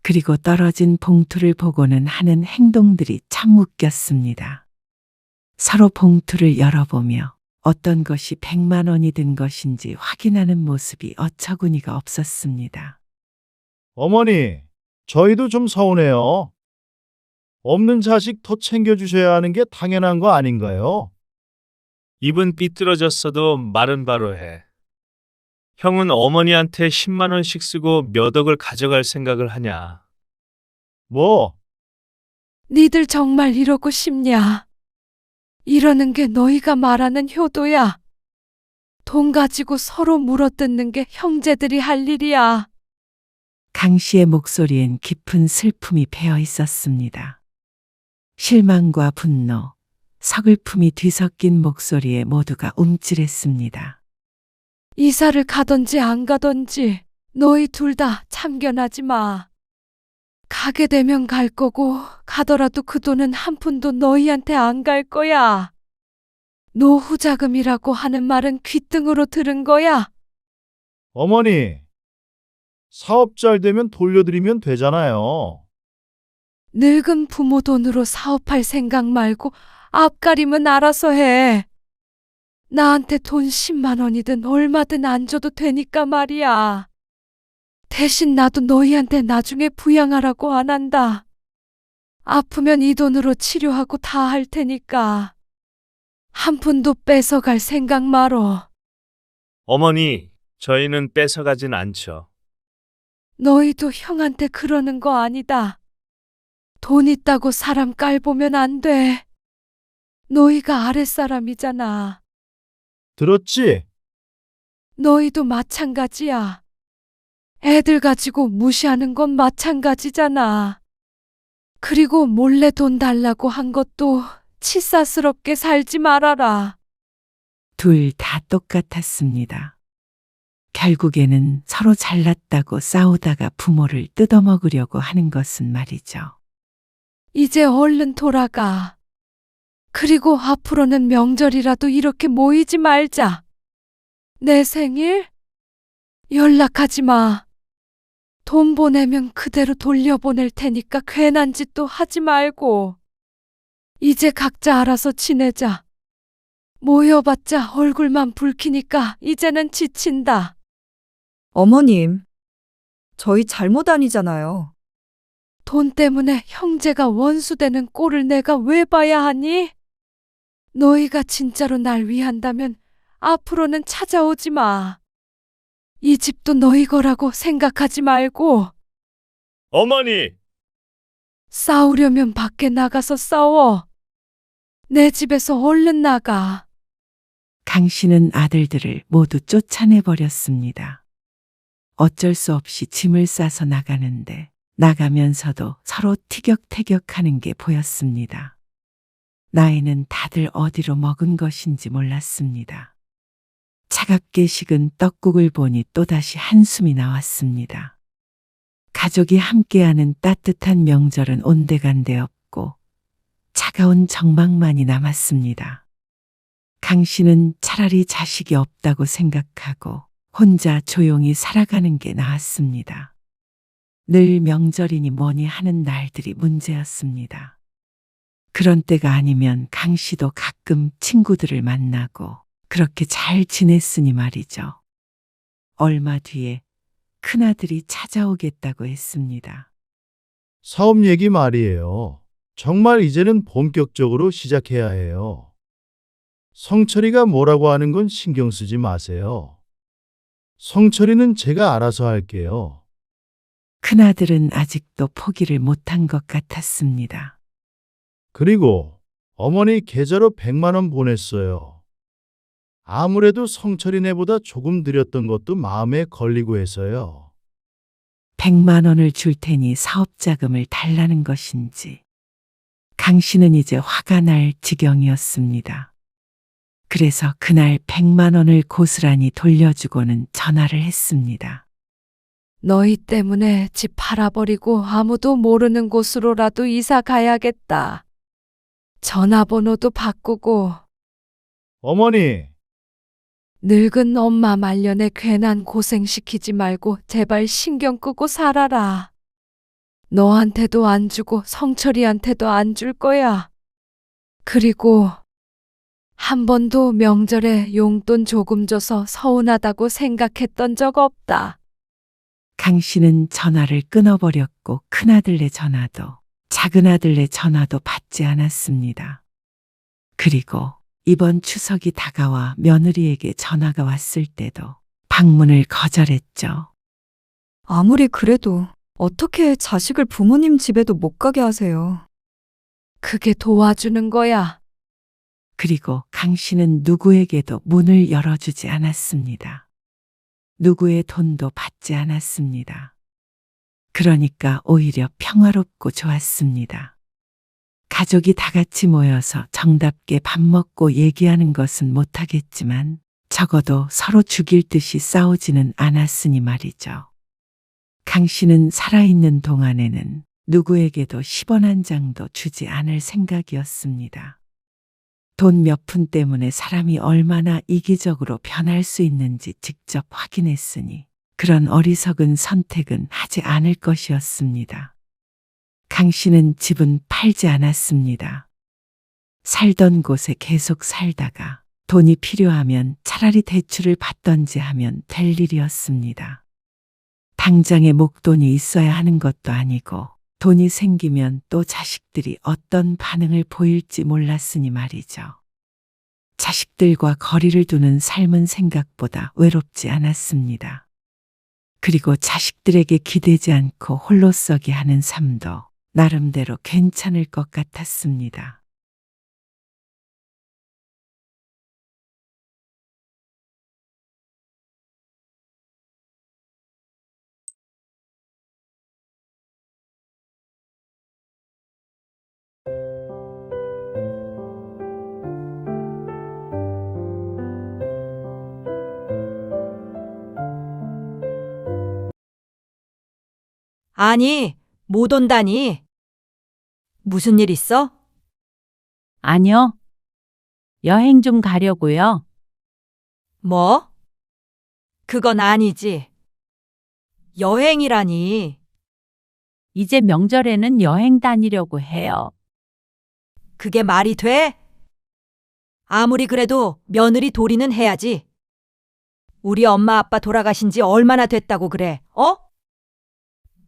그리고 떨어진 봉투를 보고는 하는 행동들이 참 웃겼습니다. 서로 봉투를 열어보며 어떤 것이 100만 원이 든 것인지 확인하는 모습이 어처구니가 없었습니다. 어머니, 저희도 좀 서운해요. 없는 자식 더 챙겨주셔야 하는 게 당연한 거 아닌가요? 입은 삐뚤어졌어도 말은 바로 해. 형은 어머니한테 10만 원씩 쓰고 몇 억을 가져갈 생각을 하냐. 뭐? 니들 정말 이러고 싶냐? 이러는 게 너희가 말하는 효도야. 돈 가지고 서로 물어뜯는 게 형제들이 할 일이야. 강 씨의 목소리엔 깊은 슬픔이 배어 있었습니다. 실망과 분노, 서글픔이 뒤섞인 목소리에 모두가 움찔했습니다. 이사를 가던지 안 가던지 너희 둘 다 참견하지 마. 가게 되면 갈 거고 가더라도 그 돈은 한 푼도 너희한테 안 갈 거야. 노후 자금이라고 하는 말은 귓등으로 들은 거야. 어머니, 사업 잘 되면 돌려드리면 되잖아요. 늙은 부모 돈으로 사업할 생각 말고 앞가림은 알아서 해. 나한테 돈 10만 원이든 얼마든 안 줘도 되니까 말이야. 대신 나도 너희한테 나중에 부양하라고 안 한다. 아프면 이 돈으로 치료하고 다 할 테니까. 한 푼도 뺏어갈 생각 말어. 어머니, 저희는 뺏어가진 않죠. 너희도 형한테 그러는 거 아니다. 돈 있다고 사람 깔보면 안 돼. 너희가 아랫사람이잖아. 들었지? 너희도 마찬가지야. 애들 가지고 무시하는 건 마찬가지잖아. 그리고 몰래 돈 달라고 한 것도 치사스럽게 살지 말아라. 둘 다 똑같았습니다. 결국에는 서로 잘났다고 싸우다가 부모를 뜯어먹으려고 하는 것은 말이죠. 이제 얼른 돌아가. 그리고 앞으로는 명절이라도 이렇게 모이지 말자. 내 생일? 연락하지 마. 돈 보내면 그대로 돌려보낼 테니까 괜한 짓도 하지 말고. 이제 각자 알아서 지내자. 모여봤자 얼굴만 붉히니까 이제는 지친다. 어머님, 저희 잘못 아니잖아요. 돈 때문에 형제가 원수되는 꼴을 내가 왜 봐야 하니? 너희가 진짜로 날 위한다면 앞으로는 찾아오지 마. 이 집도 너희 거라고 생각하지 말고 어머니! 싸우려면 밖에 나가서 싸워. 내 집에서 얼른 나가. 강 씨는 아들들을 모두 쫓아내 버렸습니다. 어쩔 수 없이 짐을 싸서 나가는데 나가면서도 서로 티격태격하는 게 보였습니다. 나이는 다들 어디로 먹은 것인지 몰랐습니다. 차갑게 식은 떡국을 보니 또다시 한숨이 나왔습니다. 가족이 함께하는 따뜻한 명절은 온데간데 없고 차가운 정막만이 남았습니다. 강 씨는 차라리 자식이 없다고 생각하고 혼자 조용히 살아가는 게 나았습니다. 늘 명절이니 뭐니 하는 날들이 문제였습니다. 그런 때가 아니면 강 씨도 가끔 친구들을 만나고 그렇게 잘 지냈으니 말이죠. 얼마 뒤에 큰아들이 찾아오겠다고 했습니다. 사업 얘기 말이에요. 정말 이제는 본격적으로 시작해야 해요. 성철이가 뭐라고 하는 건 신경 쓰지 마세요. 성철이는 제가 알아서 할게요. 큰아들은 아직도 포기를 못한 것 같았습니다. 그리고 어머니 계좌로 100만 원 보냈어요. 아무래도 성철이네보다 조금 드렸던 것도 마음에 걸리고 해서요. 100만 원을 줄 테니 사업 자금을 달라는 것인지. 강 씨는 이제 화가 날 지경이었습니다. 그래서 그날 100만 원을 고스란히 돌려주고는 전화를 했습니다. 너희 때문에 집 팔아버리고 아무도 모르는 곳으로라도 이사 가야겠다. 전화번호도 바꾸고 어머니, 늙은 엄마 말년에 괜한 고생시키지 말고 제발 신경 끄고 살아라. 너한테도 안 주고 성철이한테도 안 줄 거야. 그리고 한 번도 명절에 용돈 조금 줘서 서운하다고 생각했던 적 없다. 강 씨는 전화를 끊어버렸고 큰아들네 전화도 작은아들네 전화도 받지 않았습니다. 그리고 이번 추석이 다가와 며느리에게 전화가 왔을 때도 방문을 거절했죠. 아무리 그래도 어떻게 자식을 부모님 집에도 못 가게 하세요? 그게 도와주는 거야. 그리고 강 씨는 누구에게도 문을 열어주지 않았습니다. 누구의 돈도 받지 않았습니다. 그러니까 오히려 평화롭고 좋았습니다. 가족이 다 같이 모여서 정답게 밥 먹고 얘기하는 것은 못하겠지만 적어도 서로 죽일 듯이 싸우지는 않았으니 말이죠. 강 씨는 살아있는 동안에는 누구에게도 10원 한 장도 주지 않을 생각이었습니다. 돈 몇 푼 때문에 사람이 얼마나 이기적으로 변할 수 있는지 직접 확인했으니 그런 어리석은 선택은 하지 않을 것이었습니다. 강 씨는 집은 팔지 않았습니다. 살던 곳에 계속 살다가 돈이 필요하면 차라리 대출을 받던지 하면 될 일이었습니다. 당장에 목돈이 있어야 하는 것도 아니고 돈이 생기면 또 자식들이 어떤 반응을 보일지 몰랐으니 말이죠. 자식들과 거리를 두는 삶은 생각보다 외롭지 않았습니다. 그리고 자식들에게 기대지 않고 홀로 서게 하는 삶도 나름대로 괜찮을 것 같았습니다. 아니, 못 온다니. 무슨 일 있어? 아니요. 여행 좀 가려고요. 뭐? 그건 아니지. 여행이라니. 이제 명절에는 여행 다니려고 해요. 그게 말이 돼? 아무리 그래도 며느리 도리는 해야지. 우리 엄마 아빠 돌아가신 지 얼마나 됐다고 그래, 어?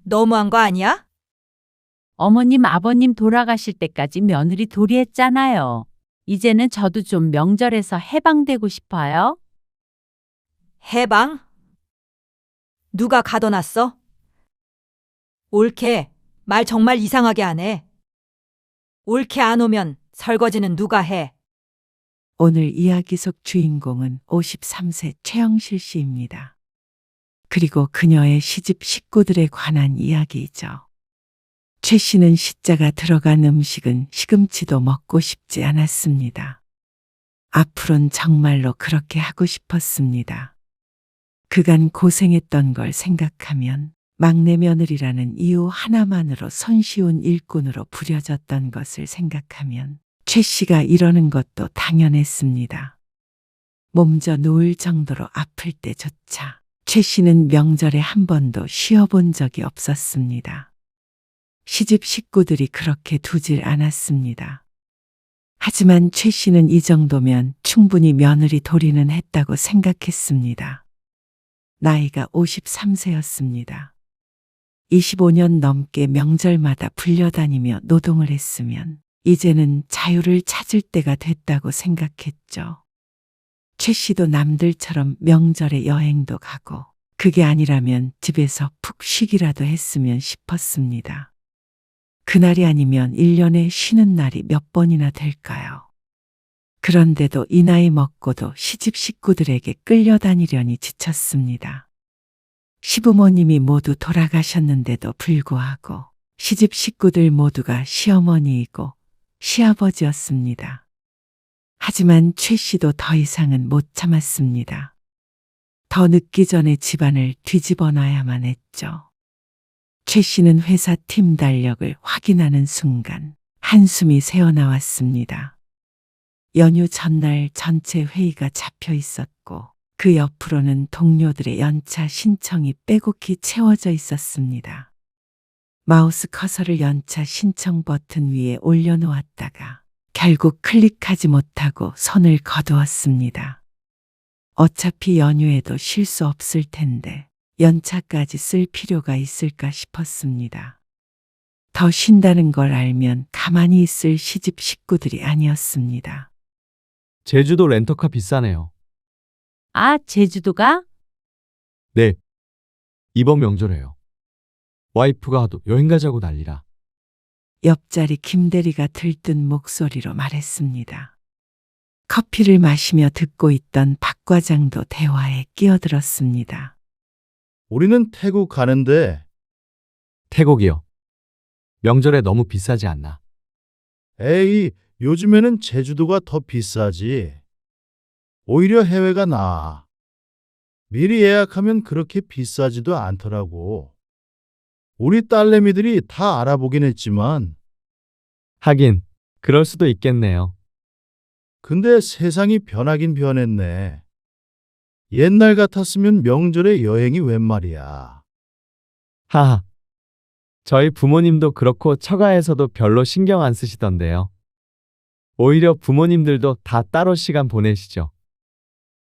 너무한 거 아니야? 어머님, 아버님 돌아가실 때까지 며느리 도리했잖아요. 이제는 저도 좀 명절에서 해방되고 싶어요. 해방? 누가 가둬놨어? 옳게 말 정말 이상하게 하네. 옳게 안 오면 설거지는 누가 해? 오늘 이야기 속 주인공은 53세 최영실 씨입니다. 그리고 그녀의 시집 식구들에 관한 이야기이죠. 최 씨는 시자가 들어간 음식은 시금치도 먹고 싶지 않았습니다. 앞으론 정말로 그렇게 하고 싶었습니다. 그간 고생했던 걸 생각하면 막내 며느리라는 이유 하나만으로 손쉬운 일꾼으로 부려졌던 것을 생각하면 최 씨가 이러는 것도 당연했습니다. 몸져 누울 정도로 아플 때조차 최 씨는 명절에 한 번도 쉬어본 적이 없었습니다. 시집 식구들이 그렇게 두질 않았습니다. 하지만 최 씨는 이 정도면 충분히 며느리 도리는 했다고 생각했습니다. 나이가 53세였습니다. 25년 넘게 명절마다 불려다니며 노동을 했으면 이제는 자유를 찾을 때가 됐다고 생각했죠. 최 씨도 남들처럼 명절에 여행도 가고 그게 아니라면 집에서 푹 쉬기라도 했으면 싶었습니다. 그날이 아니면 1년에 쉬는 날이 몇 번이나 될까요? 그런데도 이 나이 먹고도 시집 식구들에게 끌려다니려니 지쳤습니다. 시부모님이 모두 돌아가셨는데도 불구하고 시집 식구들 모두가 시어머니이고 시아버지였습니다. 하지만 최 씨도 더 이상은 못 참았습니다. 더 늦기 전에 집안을 뒤집어 놔야만 했죠. 최 씨는 회사 팀 달력을 확인하는 순간 한숨이 새어나왔습니다. 연휴 전날 전체 회의가 잡혀 있었고 그 옆으로는 동료들의 연차 신청이 빼곡히 채워져 있었습니다. 마우스 커서를 연차 신청 버튼 위에 올려놓았다가 결국 클릭하지 못하고 손을 거두었습니다. 어차피 연휴에도 쉴 수 없을 텐데 연차까지 쓸 필요가 있을까 싶었습니다. 더 쉰다는 걸 알면 가만히 있을 시집 식구들이 아니었습니다. 제주도 렌터카 비싸네요. 아, 제주도가? 네. 이번 명절에요. 와이프가 하도 여행 가자고 난리라. 옆자리 김대리가 들뜬 목소리로 말했습니다. 커피를 마시며 듣고 있던 박 과장도 대화에 끼어들었습니다. 우리는 태국 가는데 태국이요. 명절에 너무 비싸지 않나? 에이, 요즘에는 제주도가 더 비싸지. 오히려 해외가 나아. 미리 예약하면 그렇게 비싸지도 않더라고. 우리 딸내미들이 다 알아보긴 했지만, 하긴 그럴 수도 있겠네요. 근데 세상이 변하긴 변했네. 옛날 같았으면 명절에 여행이 웬 말이야. 하하. 저희 부모님도 그렇고 처가에서도 별로 신경 안 쓰시던데요. 오히려 부모님들도 다 따로 시간 보내시죠.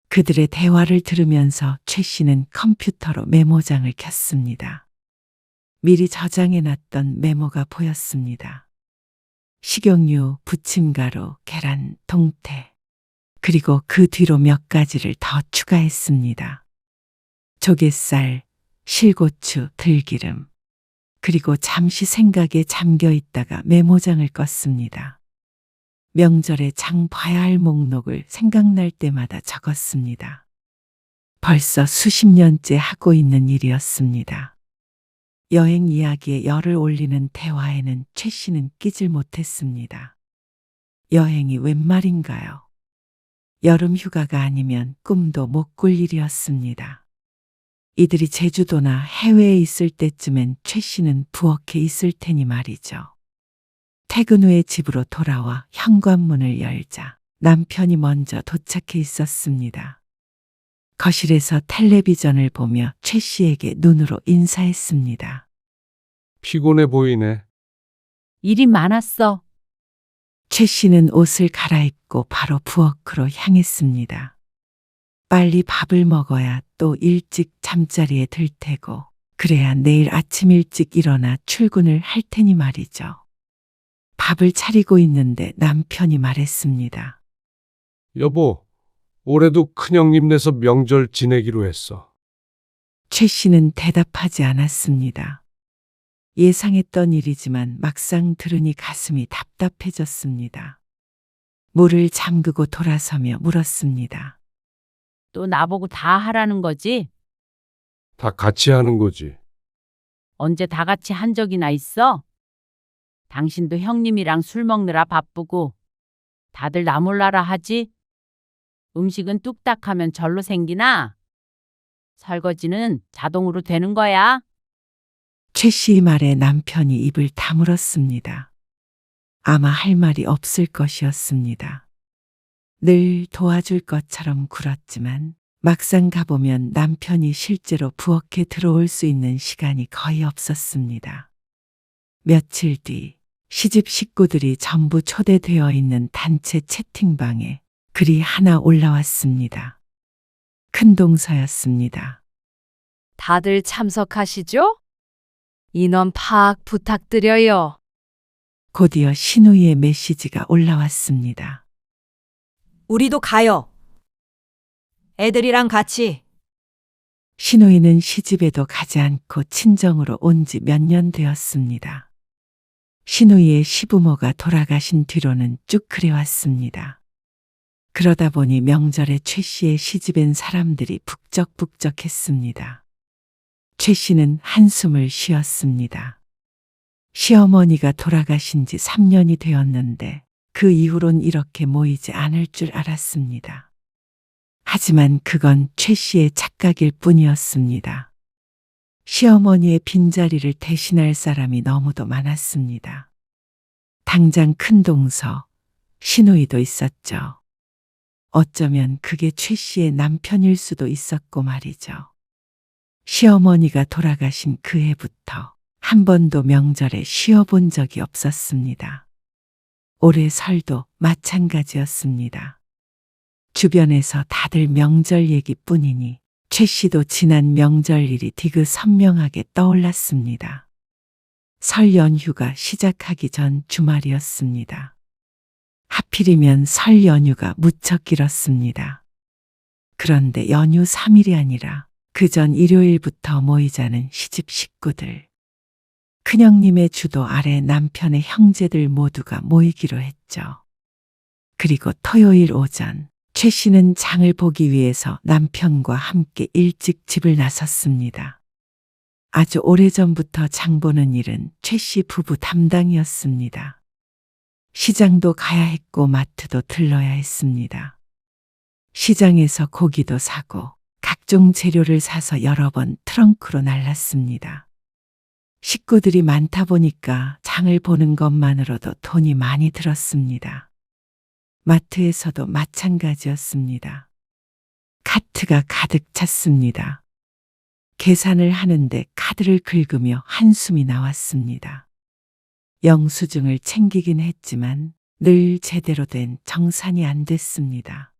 그들의 대화를 들으면서 최 씨는 컴퓨터로 메모장을 켰습니다. 미리 저장해놨던 메모가 보였습니다. 식용유, 부침가루, 계란, 동태, 그리고 그 뒤로 몇 가지를 더 추가했습니다. 조갯살, 실고추, 들기름, 그리고 잠시 생각에 잠겨 있다가 메모장을 껐습니다. 명절에 장 봐야 할 목록을 생각날 때마다 적었습니다. 벌써 수십 년째 하고 있는 일이었습니다. 여행 이야기에 열을 올리는 대화에는 최 씨는 끼질 못했습니다. 여행이 웬 말인가요? 여름 휴가가 아니면 꿈도 못 꿀 일이었습니다. 이들이 제주도나 해외에 있을 때쯤엔 최 씨는 부엌에 있을 테니 말이죠. 퇴근 후에 집으로 돌아와 현관문을 열자 남편이 먼저 도착해 있었습니다. 거실에서 텔레비전을 보며 최 씨에게 눈으로 인사했습니다. 피곤해 보이네. 일이 많았어. 최 씨는 옷을 갈아입고 바로 부엌으로 향했습니다. 빨리 밥을 먹어야 또 일찍 잠자리에 들 테고 그래야 내일 아침 일찍 일어나 출근을 할 테니 말이죠. 밥을 차리고 있는데 남편이 말했습니다. 여보, 올해도 큰형님네서 명절 지내기로 했어. 최 씨는 대답하지 않았습니다. 예상했던 일이지만 막상 들으니 가슴이 답답해졌습니다. 문을 잠그고 돌아서며 물었습니다. 또 나보고 다 하라는 거지? 다 같이 하는 거지. 언제 다 같이 한 적이나 있어? 당신도 형님이랑 술 먹느라 바쁘고 다들 나 몰라라 하지? 음식은 뚝딱 하면 절로 생기나? 설거지는 자동으로 되는 거야? 최 씨 말에 남편이 입을 다물었습니다. 아마 할 말이 없을 것이었습니다. 늘 도와줄 것처럼 굴었지만 막상 가보면 남편이 실제로 부엌에 들어올 수 있는 시간이 거의 없었습니다. 며칠 뒤 시집 식구들이 전부 초대되어 있는 단체 채팅방에 글이 하나 올라왔습니다. 큰 동서였습니다. 다들 참석하시죠? 인원 파악 부탁드려요. 곧이어 신우이의 메시지가 올라왔습니다. 우리도 가요. 애들이랑 같이. 신우이는 시집에도 가지 않고 친정으로 온 지 몇 년 되었습니다. 신우이의 시부모가 돌아가신 뒤로는 쭉 그래왔습니다. 그러다 보니 명절에 최 씨의 시집엔 사람들이 북적북적했습니다. 최 씨는 한숨을 쉬었습니다. 시어머니가 돌아가신 지 3년이 되었는데 그 이후론 이렇게 모이지 않을 줄 알았습니다. 하지만 그건 최 씨의 착각일 뿐이었습니다. 시어머니의 빈자리를 대신할 사람이 너무도 많았습니다. 당장 큰동서, 신우이도 있었죠. 어쩌면 그게 최 씨의 남편일 수도 있었고 말이죠. 시어머니가 돌아가신 그 해부터 한 번도 명절에 쉬어본 적이 없었습니다. 올해 설도 마찬가지였습니다. 주변에서 다들 명절 얘기뿐이니 최 씨도 지난 명절 일이 디그 선명하게 떠올랐습니다. 설 연휴가 시작하기 전 주말이었습니다. 하필이면 설 연휴가 무척 길었습니다. 그런데 연휴 3일이 아니라 그 전 일요일부터 모이자는 시집 식구들. 큰형님의 주도 아래 남편의 형제들 모두가 모이기로 했죠. 그리고 토요일 오전 최 씨는 장을 보기 위해서 남편과 함께 일찍 집을 나섰습니다. 아주 오래전부터 장 보는 일은 최 씨 부부 담당이었습니다. 시장도 가야 했고 마트도 들러야 했습니다. 시장에서 고기도 사고 각종 재료를 사서 여러 번 트렁크로 날랐습니다. 식구들이 많다 보니까 장을 보는 것만으로도 돈이 많이 들었습니다. 마트에서도 마찬가지였습니다. 카트가 가득 찼습니다. 계산을 하는데 카드를 긁으며 한숨이 나왔습니다. 영수증을 챙기긴 했지만 늘 제대로 된 정산이 안 됐습니다.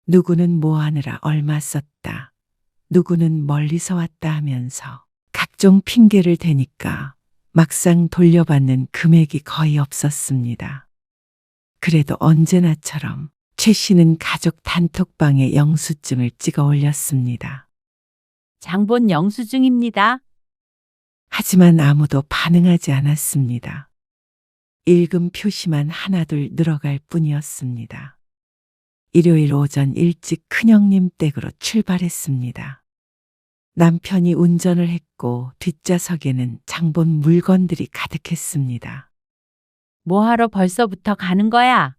누구는 뭐 하느라 얼마 썼다, 누구는 멀리서 왔다 하면서 각종 핑계를 대니까 막상 돌려받는 금액이 거의 없었습니다. 그래도 언제나처럼 최 씨는 가족 단톡방에 영수증을 찍어 올렸습니다. 장본 영수증입니다. 하지만 아무도 반응하지 않았습니다. 읽음 표시만 하나둘 늘어갈 뿐이었습니다. 일요일 오전 일찍 큰형님 댁으로 출발했습니다. 남편이 운전을 했고 뒷좌석에는 장본 물건들이 가득했습니다. 뭐하러 벌써부터 가는 거야?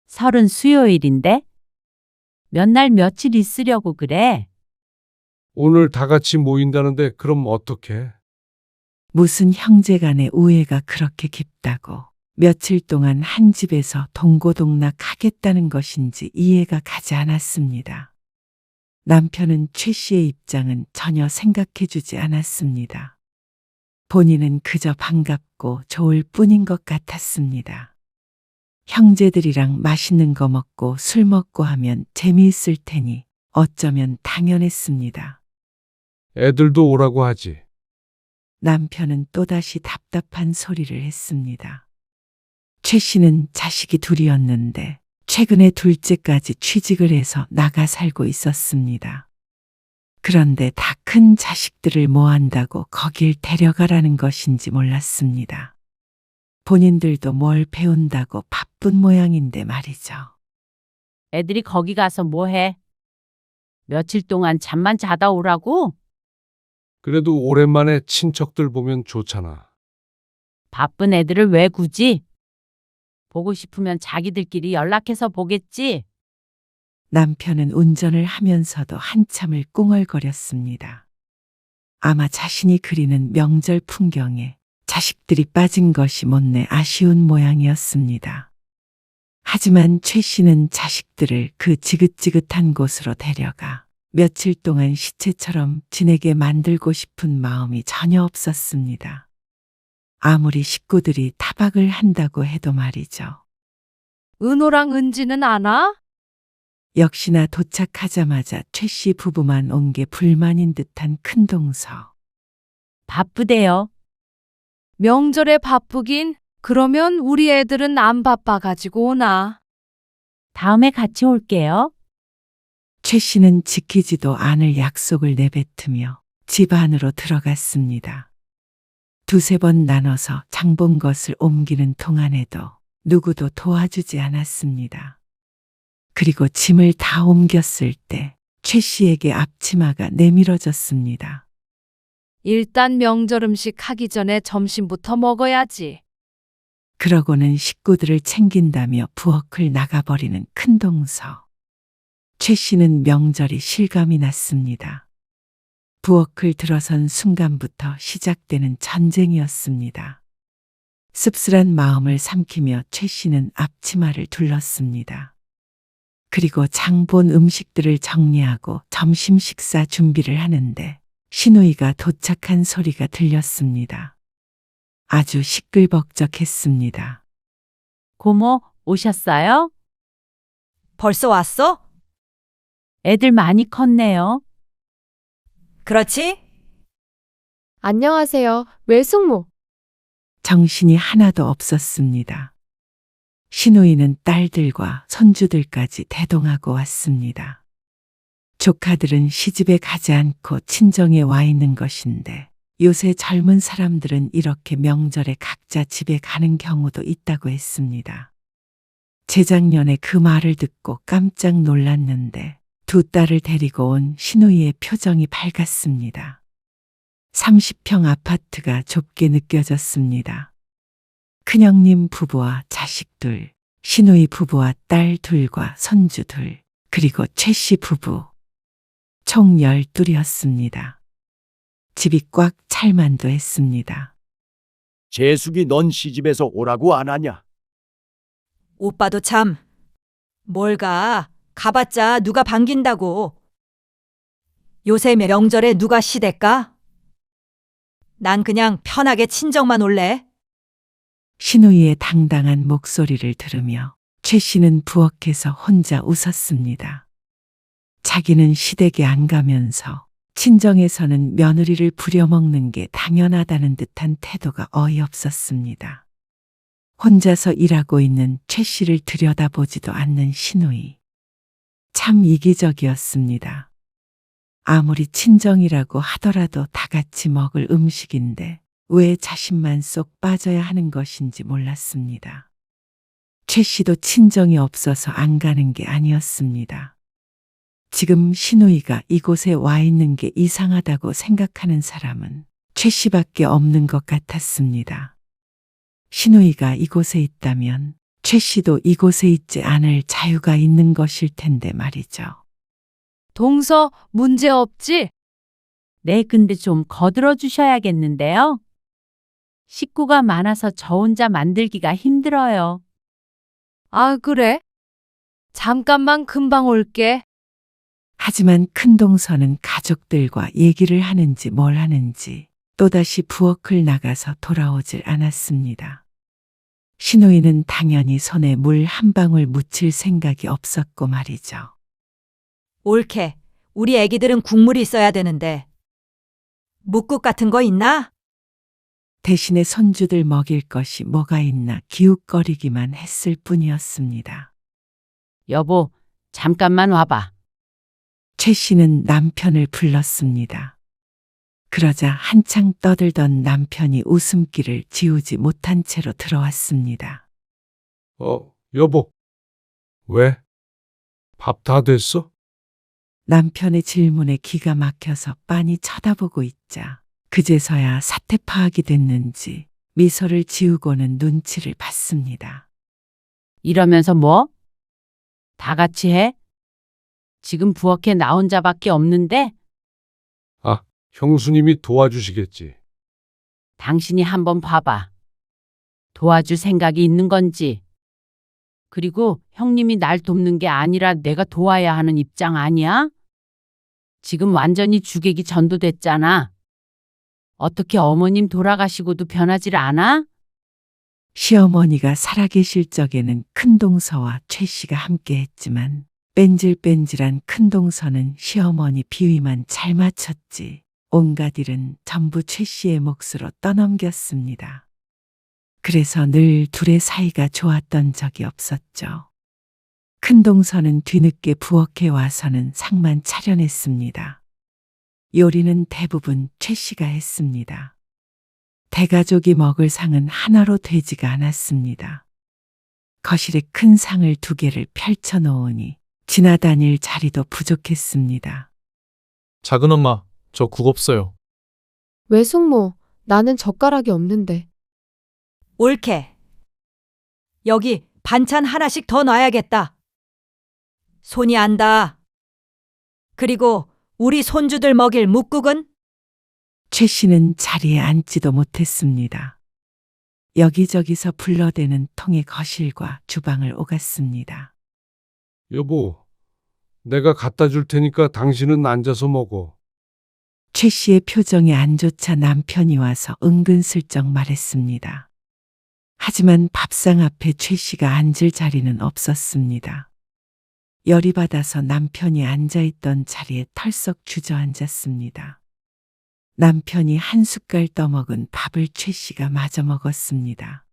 설은 수요일인데? 몇 날 며칠 있으려고 그래? 오늘 다 같이 모인다는데 그럼 어떡해? 무슨 형제 간의 우애가 그렇게 깊다고 며칠 동안 한 집에서 동고동락 하겠다는 것인지 이해가 가지 않았습니다. 남편은 최 씨의 입장은 전혀 생각해주지 않았습니다. 본인은 그저 반갑고 좋을 뿐인 것 같았습니다. 형제들이랑 맛있는 거 먹고 술 먹고 하면 재미있을 테니 어쩌면 당연했습니다. 애들도 오라고 하지. 남편은 또다시 답답한 소리를 했습니다. 최 씨는 자식이 둘이었는데 최근에 둘째까지 취직을 해서 나가 살고 있었습니다. 그런데 다 큰 자식들을 뭐 한다고 거길 데려가라는 것인지 몰랐습니다. 본인들도 뭘 배운다고 바쁜 모양인데 말이죠. 애들이 거기 가서 뭐 해? 며칠 동안 잠만 자다 오라고? 그래도 오랜만에 친척들 보면 좋잖아. 바쁜 애들을 왜 굳이? 보고 싶으면 자기들끼리 연락해서 보겠지. 남편은 운전을 하면서도 한참을 꿍얼거렸습니다. 아마 자신이 그리는 명절 풍경에 자식들이 빠진 것이 못내 아쉬운 모양이었습니다. 하지만 최 씨는 자식들을 그 지긋지긋한 곳으로 데려가 며칠 동안 시체처럼 지내게 만들고 싶은 마음이 전혀 없었습니다. 아무리 식구들이 타박을 한다고 해도 말이죠. 은호랑 은지는 안 와? 역시나 도착하자마자 최 씨 부부만 온 게 불만인 듯한 큰 동서. 바쁘대요. 명절에 바쁘긴. 그러면 우리 애들은 안 바빠가지고 오나? 다음에 같이 올게요. 최 씨는 지키지도 않을 약속을 내뱉으며 집 안으로 들어갔습니다. 두세 번 나눠서 장 본 것을 옮기는 동안에도 누구도 도와주지 않았습니다. 그리고 짐을 다 옮겼을 때 최 씨에게 앞치마가 내밀어졌습니다. 일단 명절 음식 하기 전에 점심부터 먹어야지. 그러고는 식구들을 챙긴다며 부엌을 나가버리는 큰 동서. 최 씨는 명절이 실감이 났습니다. 부엌을 들어선 순간부터 시작되는 전쟁이었습니다. 씁쓸한 마음을 삼키며 최 씨는 앞치마를 둘렀습니다. 그리고 장 본 음식들을 정리하고 점심 식사 준비를 하는데 시누이가 도착한 소리가 들렸습니다. 아주 시끌벅적했습니다. 고모, 오셨어요? 벌써 왔어? 애들 많이 컸네요. 그렇지? 안녕하세요. 외숙모. 정신이 하나도 없었습니다. 시누이는 딸들과 손주들까지 대동하고 왔습니다. 조카들은 시집에 가지 않고 친정에 와 있는 것인데 요새 젊은 사람들은 이렇게 명절에 각자 집에 가는 경우도 있다고 했습니다. 재작년에 그 말을 듣고 깜짝 놀랐는데 두 딸을 데리고 온 시누이의 표정이 밝았습니다. 30평 아파트가 좁게 느껴졌습니다. 큰형님 부부와 자식 둘, 시누이 부부와 딸 둘과 손주 둘, 그리고 최 씨 부부. 총 12이었습니다. 집이 꽉 찰만도 했습니다. 재숙이 넌 시집에서 오라고 안 하냐? 오빠도 참. 뭘 가. 가봤자 누가 반긴다고. 요새 명절에 누가 시댁가? 난 그냥 편하게 친정만 올래. 시누이의 당당한 목소리를 들으며 최 씨는 부엌에서 혼자 웃었습니다. 자기는 시댁에 안 가면서 친정에서는 며느리를 부려먹는 게 당연하다는 듯한 태도가 어이없었습니다. 혼자서 일하고 있는 최 씨를 들여다보지도 않는 시누이. 참 이기적이었습니다. 아무리 친정이라고 하더라도 다 같이 먹을 음식인데 왜 자신만 쏙 빠져야 하는 것인지 몰랐습니다. 최 씨도 친정이 없어서 안 가는 게 아니었습니다. 지금 시누이가 이곳에 와 있는 게 이상하다고 생각하는 사람은 최 씨밖에 없는 것 같았습니다. 시누이가 이곳에 있다면 최 씨도 이곳에 있지 않을 자유가 있는 것일 텐데 말이죠. 동서 문제 없지? 네, 근데 좀 거들어 주셔야겠는데요. 식구가 많아서 저 혼자 만들기가 힘들어요. 아, 그래? 잠깐만 금방 올게. 하지만 큰 동서는 가족들과 얘기를 하는지 뭘 하는지 또다시 부엌을 나가서 돌아오질 않았습니다. 시누이는 당연히 손에 물 한 방울 묻힐 생각이 없었고 말이죠. 옳게. 우리 애기들은 국물이 있어야 되는데. 묵국 같은 거 있나? 대신에 손주들 먹일 것이 뭐가 있나 기웃거리기만 했을 뿐이었습니다. 여보, 잠깐만 와봐. 최 씨는 남편을 불렀습니다. 그러자 한창 떠들던 남편이 웃음기를 지우지 못한 채로 들어왔습니다. 여보. 왜? 밥 다 됐어? 남편의 질문에 기가 막혀서 빤히 쳐다보고 있자 그제서야 사태 파악이 됐는지 미소를 지우고는 눈치를 봤습니다. 이러면서 뭐? 다 같이 해? 지금 부엌에 나 혼자밖에 없는데 형수님이 도와주시겠지. 당신이 한번 봐봐. 도와줄 생각이 있는 건지. 그리고 형님이 날 돕는 게 아니라 내가 도와야 하는 입장 아니야? 지금 완전히 주객이 전도됐잖아. 어떻게 어머님 돌아가시고도 변하질 않아? 시어머니가 살아계실 적에는 큰동서와 최 씨가 함께했지만 뺀질뺀질한 큰동서는 시어머니 비위만 잘 맞췄지 온갖 일은 전부 최 씨의 몫으로 떠넘겼습니다. 그래서 늘 둘의 사이가 좋았던 적이 없었죠. 큰동서는 뒤늦게 부엌에 와서는 상만 차려냈습니다. 요리는 대부분 최 씨가 했습니다. 대가족이 먹을 상은 하나로 되지가 않았습니다. 거실에 큰 상을 2개를 펼쳐 놓으니 지나다닐 자리도 부족했습니다. 작은 엄마, 저 국 없어요. 왜 숙모? 나는 젓가락이 없는데. 옳게. 여기 반찬 하나씩 더 놔야겠다. 손이 안다. 그리고 우리 손주들 먹일 묵국은? 최 씨는 자리에 앉지도 못했습니다. 여기저기서 불러대는 통의 거실과 주방을 오갔습니다. 여보, 내가 갖다 줄 테니까 당신은 앉아서 먹어. 최 씨의 표정에 안 좋자 남편이 와서 은근슬쩍 말했습니다. 하지만 밥상 앞에 최 씨가 앉을 자리는 없었습니다. 열이 받아서 남편이 앉아있던 자리에 털썩 주저앉았습니다. 남편이 한 숟갈 떠먹은 밥을 최 씨가 마저 먹었습니다.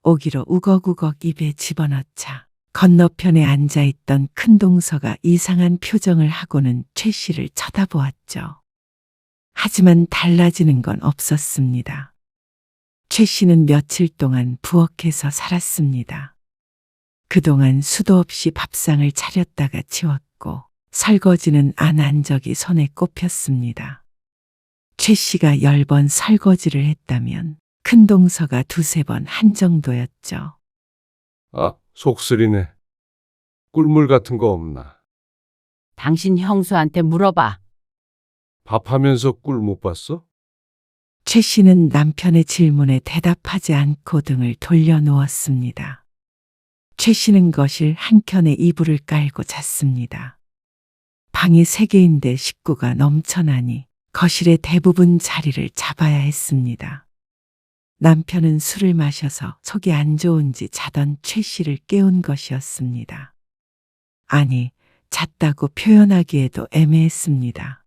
오기로 우걱우걱 입에 집어넣자 건너편에 앉아있던 큰동서가 이상한 표정을 하고는 최 씨를 쳐다보았죠. 하지만 달라지는 건 없었습니다. 최 씨는 며칠 동안 부엌에서 살았습니다. 그동안 수도 없이 밥상을 차렸다가 치웠고 설거지는 안 한 적이 손에 꼽혔습니다. 최 씨가 10번 설거지를 했다면 큰동서가 2~3번 한 정도였죠. 속쓰리네. 꿀물 같은 거 없나? 당신 형수한테 물어봐. 밥하면서 꿀 못 봤어? 최 씨는 남편의 질문에 대답하지 않고 등을 돌려 누웠습니다. 최 씨는 거실 한켠에 이불을 깔고 잤습니다. 방이 3개인데 식구가 넘쳐나니 거실의 대부분 자리를 잡아야 했습니다. 남편은 술을 마셔서 속이 안 좋은지 자던 최 씨를 깨운 것이었습니다. 아니, 잤다고 표현하기에도 애매했습니다.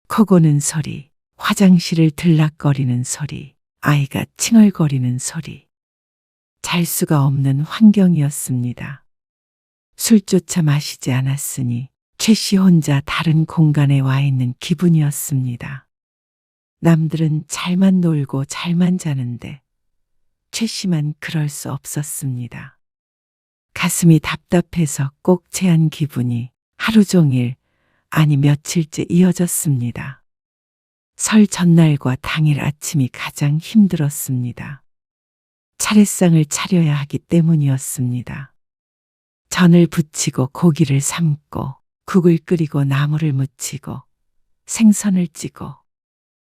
코 고는 소리, 화장실을 들락거리는 소리, 아이가 칭얼거리는 소리. 잘 수가 없는 환경이었습니다. 술조차 마시지 않았으니 최 씨 혼자 다른 공간에 와 있는 기분이었습니다. 남들은 잘만 놀고 잘만 자는데 최 씨만 그럴 수 없었습니다. 가슴이 답답해서 꼭 체한 기분이 하루 종일, 아니 며칠째 이어졌습니다. 설 전날과 당일 아침이 가장 힘들었습니다. 차례상을 차려야 하기 때문이었습니다. 전을 부치고 고기를 삶고 국을 끓이고 나물을 무치고 생선을 찌고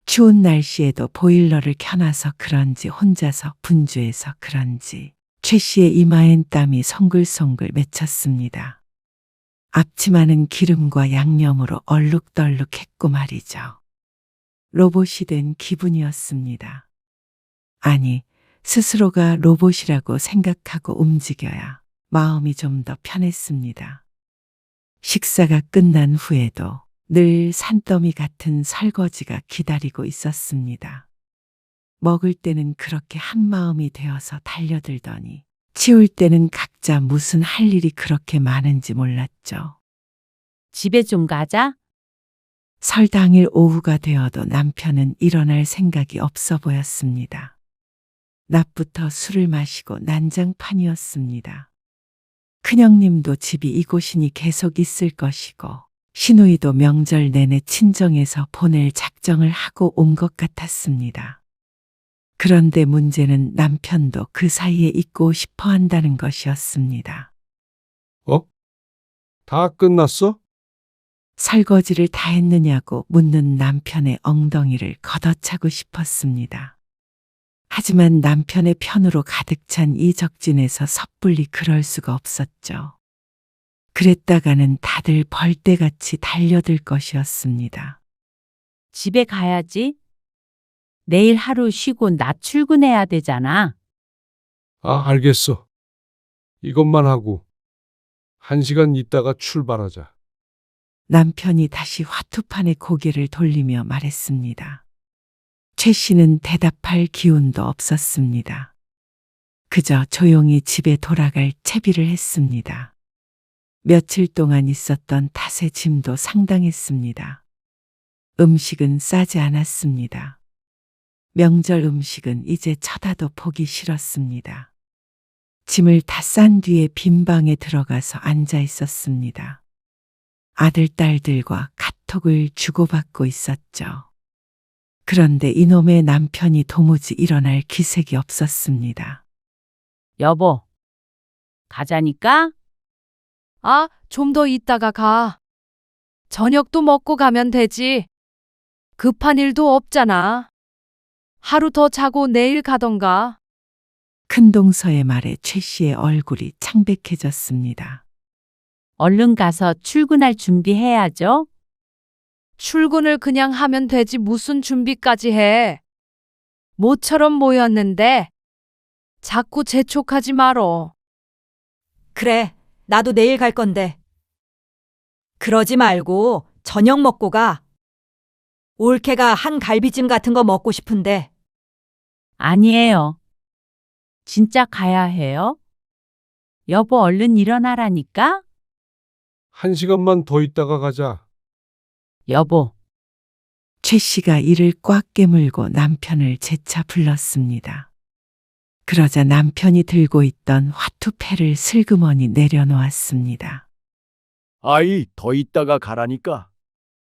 추운 날씨에도 보일러를 켜놔서 그런지 혼자서 분주해서 그런지 최 씨의 이마엔 땀이 송글송글 맺혔습니다. 앞치마는 기름과 양념으로 얼룩덜룩했고 말이죠. 로봇이 된 기분이었습니다. 아니, 스스로가 로봇이라고 생각하고 움직여야 마음이 좀 더 편했습니다. 식사가 끝난 후에도 늘 산더미 같은 설거지가 기다리고 있었습니다. 먹을 때는 그렇게 한마음이 되어서 달려들더니 치울 때는 각자 무슨 할 일이 그렇게 많은지 몰랐죠. 집에 좀 가자. 설 당일 오후가 되어도 남편은 일어날 생각이 없어 보였습니다. 낮부터 술을 마시고 난장판이었습니다. 큰형님도 집이 이곳이니 계속 있을 것이고 시누이도 명절 내내 친정에서 보낼 작정을 하고 온 것 같았습니다. 그런데 문제는 남편도 그 사이에 있고 싶어 한다는 것이었습니다. 다 끝났어? 설거지를 다 했느냐고 묻는 남편의 엉덩이를 걷어차고 싶었습니다. 하지만 남편의 편으로 가득 찬 이 적진에서 섣불리 그럴 수가 없었죠. 그랬다가는 다들 벌떼같이 달려들 것이었습니다. 집에 가야지. 내일 하루 쉬고 나 출근해야 되잖아. 알겠어. 이것만 하고 1시간 있다가 출발하자. 남편이 다시 화투판에 고개를 돌리며 말했습니다. 최 씨는 대답할 기운도 없었습니다. 그저 조용히 집에 돌아갈 채비를 했습니다. 며칠 동안 있었던 탓에 짐도 상당했습니다. 음식은 싸지 않았습니다. 명절 음식은 이제 쳐다도 보기 싫었습니다. 짐을 다 싼 뒤에 빈 방에 들어가서 앉아 있었습니다. 아들, 딸들과 카톡을 주고받고 있었죠. 그런데 이놈의 남편이 도무지 일어날 기색이 없었습니다. 여보, 가자니까? 좀 더 있다가 가. 저녁도 먹고 가면 되지. 급한 일도 없잖아. 하루 더 자고 내일 가던가. 큰동서의 말에 최 씨의 얼굴이 창백해졌습니다. 얼른 가서 출근할 준비해야죠. 출근을 그냥 하면 되지 무슨 준비까지 해. 모처럼 모였는데 자꾸 재촉하지 말어. 그래, 나도 내일 갈 건데. 그러지 말고 저녁 먹고 가. 올케가 한 갈비찜 같은 거 먹고 싶은데. 아니에요. 진짜 가야 해요? 여보, 얼른 일어나라니까? 1시간만 더 있다가 가자. 여보, 최 씨가 이를 꽉 깨물고 남편을 재차 불렀습니다. 그러자 남편이 들고 있던 화투패를 슬그머니 내려놓았습니다. 아이, 더 있다가 가라니까.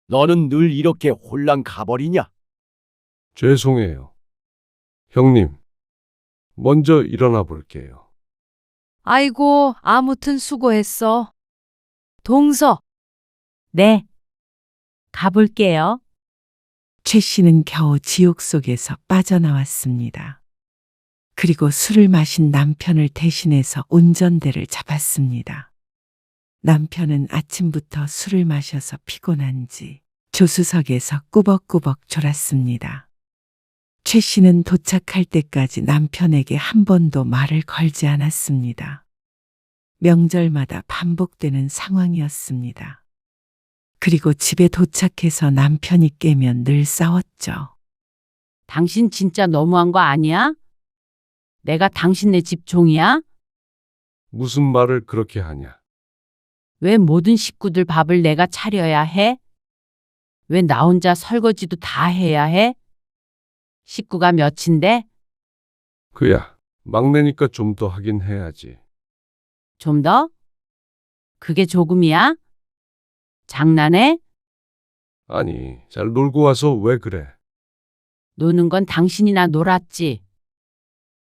너는 늘 이렇게 홀랑 가버리냐? 죄송해요. 형님, 먼저 일어나 볼게요. 아이고, 아무튼 수고했어. 동서, 네. 가볼게요. 최 씨는 겨우 지옥 속에서 빠져나왔습니다. 그리고 술을 마신 남편을 대신해서 운전대를 잡았습니다. 남편은 아침부터 술을 마셔서 피곤한지 조수석에서 꾸벅꾸벅 졸았습니다. 최 씨는 도착할 때까지 남편에게 한 번도 말을 걸지 않았습니다. 명절마다 반복되는 상황이었습니다. 그리고 집에 도착해서 남편이 깨면 늘 싸웠죠. 당신 진짜 너무한 거 아니야? 내가 당신네 집 종이야? 무슨 말을 그렇게 하냐? 왜 모든 식구들 밥을 내가 차려야 해? 왜 나 혼자 설거지도 다 해야 해? 식구가 몇인데? 그야, 막내니까 좀 더 하긴 해야지. 좀 더? 그게 조금이야? 장난해? 아니, 잘 놀고 와서 왜 그래? 노는 건 당신이나 놀았지.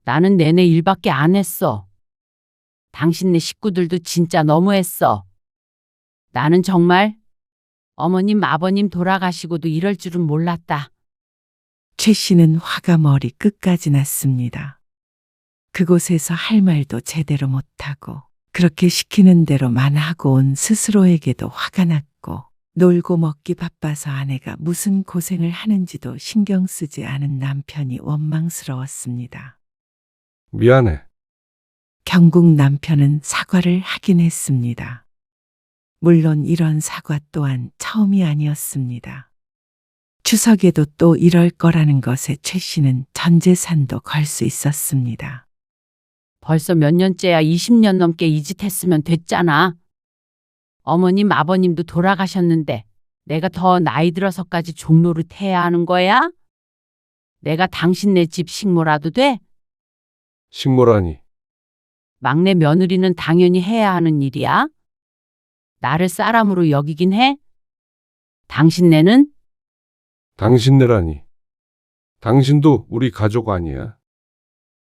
나는 내내 일밖에 안 했어. 당신네 식구들도 진짜 너무했어. 나는 정말 어머님, 아버님 돌아가시고도 이럴 줄은 몰랐다. 최 씨는 화가 머리 끝까지 났습니다. 그곳에서 할 말도 제대로 못하고 그렇게 시키는 대로만 하고 온 스스로에게도 화가 났고 놀고 먹기 바빠서 아내가 무슨 고생을 하는지도 신경 쓰지 않은 남편이 원망스러웠습니다. 미안해. 결국 남편은 사과를 하긴 했습니다. 물론 이런 사과 또한 처음이 아니었습니다. 추석에도 또 이럴 거라는 것에 최 씨는 전 재산도 걸 수 있었습니다. 벌써 몇 년째야 20년 넘게 이 짓 했으면 됐잖아. 어머님, 아버님도 돌아가셨는데 내가 더 나이 들어서까지 종노릇 해야 하는 거야? 내가 당신네 집 식모라도 돼? 식모라니. 막내 며느리는 당연히 해야 하는 일이야. 나를 사람으로 여기긴 해? 당신네는? 당신네라니. 당신도 우리 가족 아니야.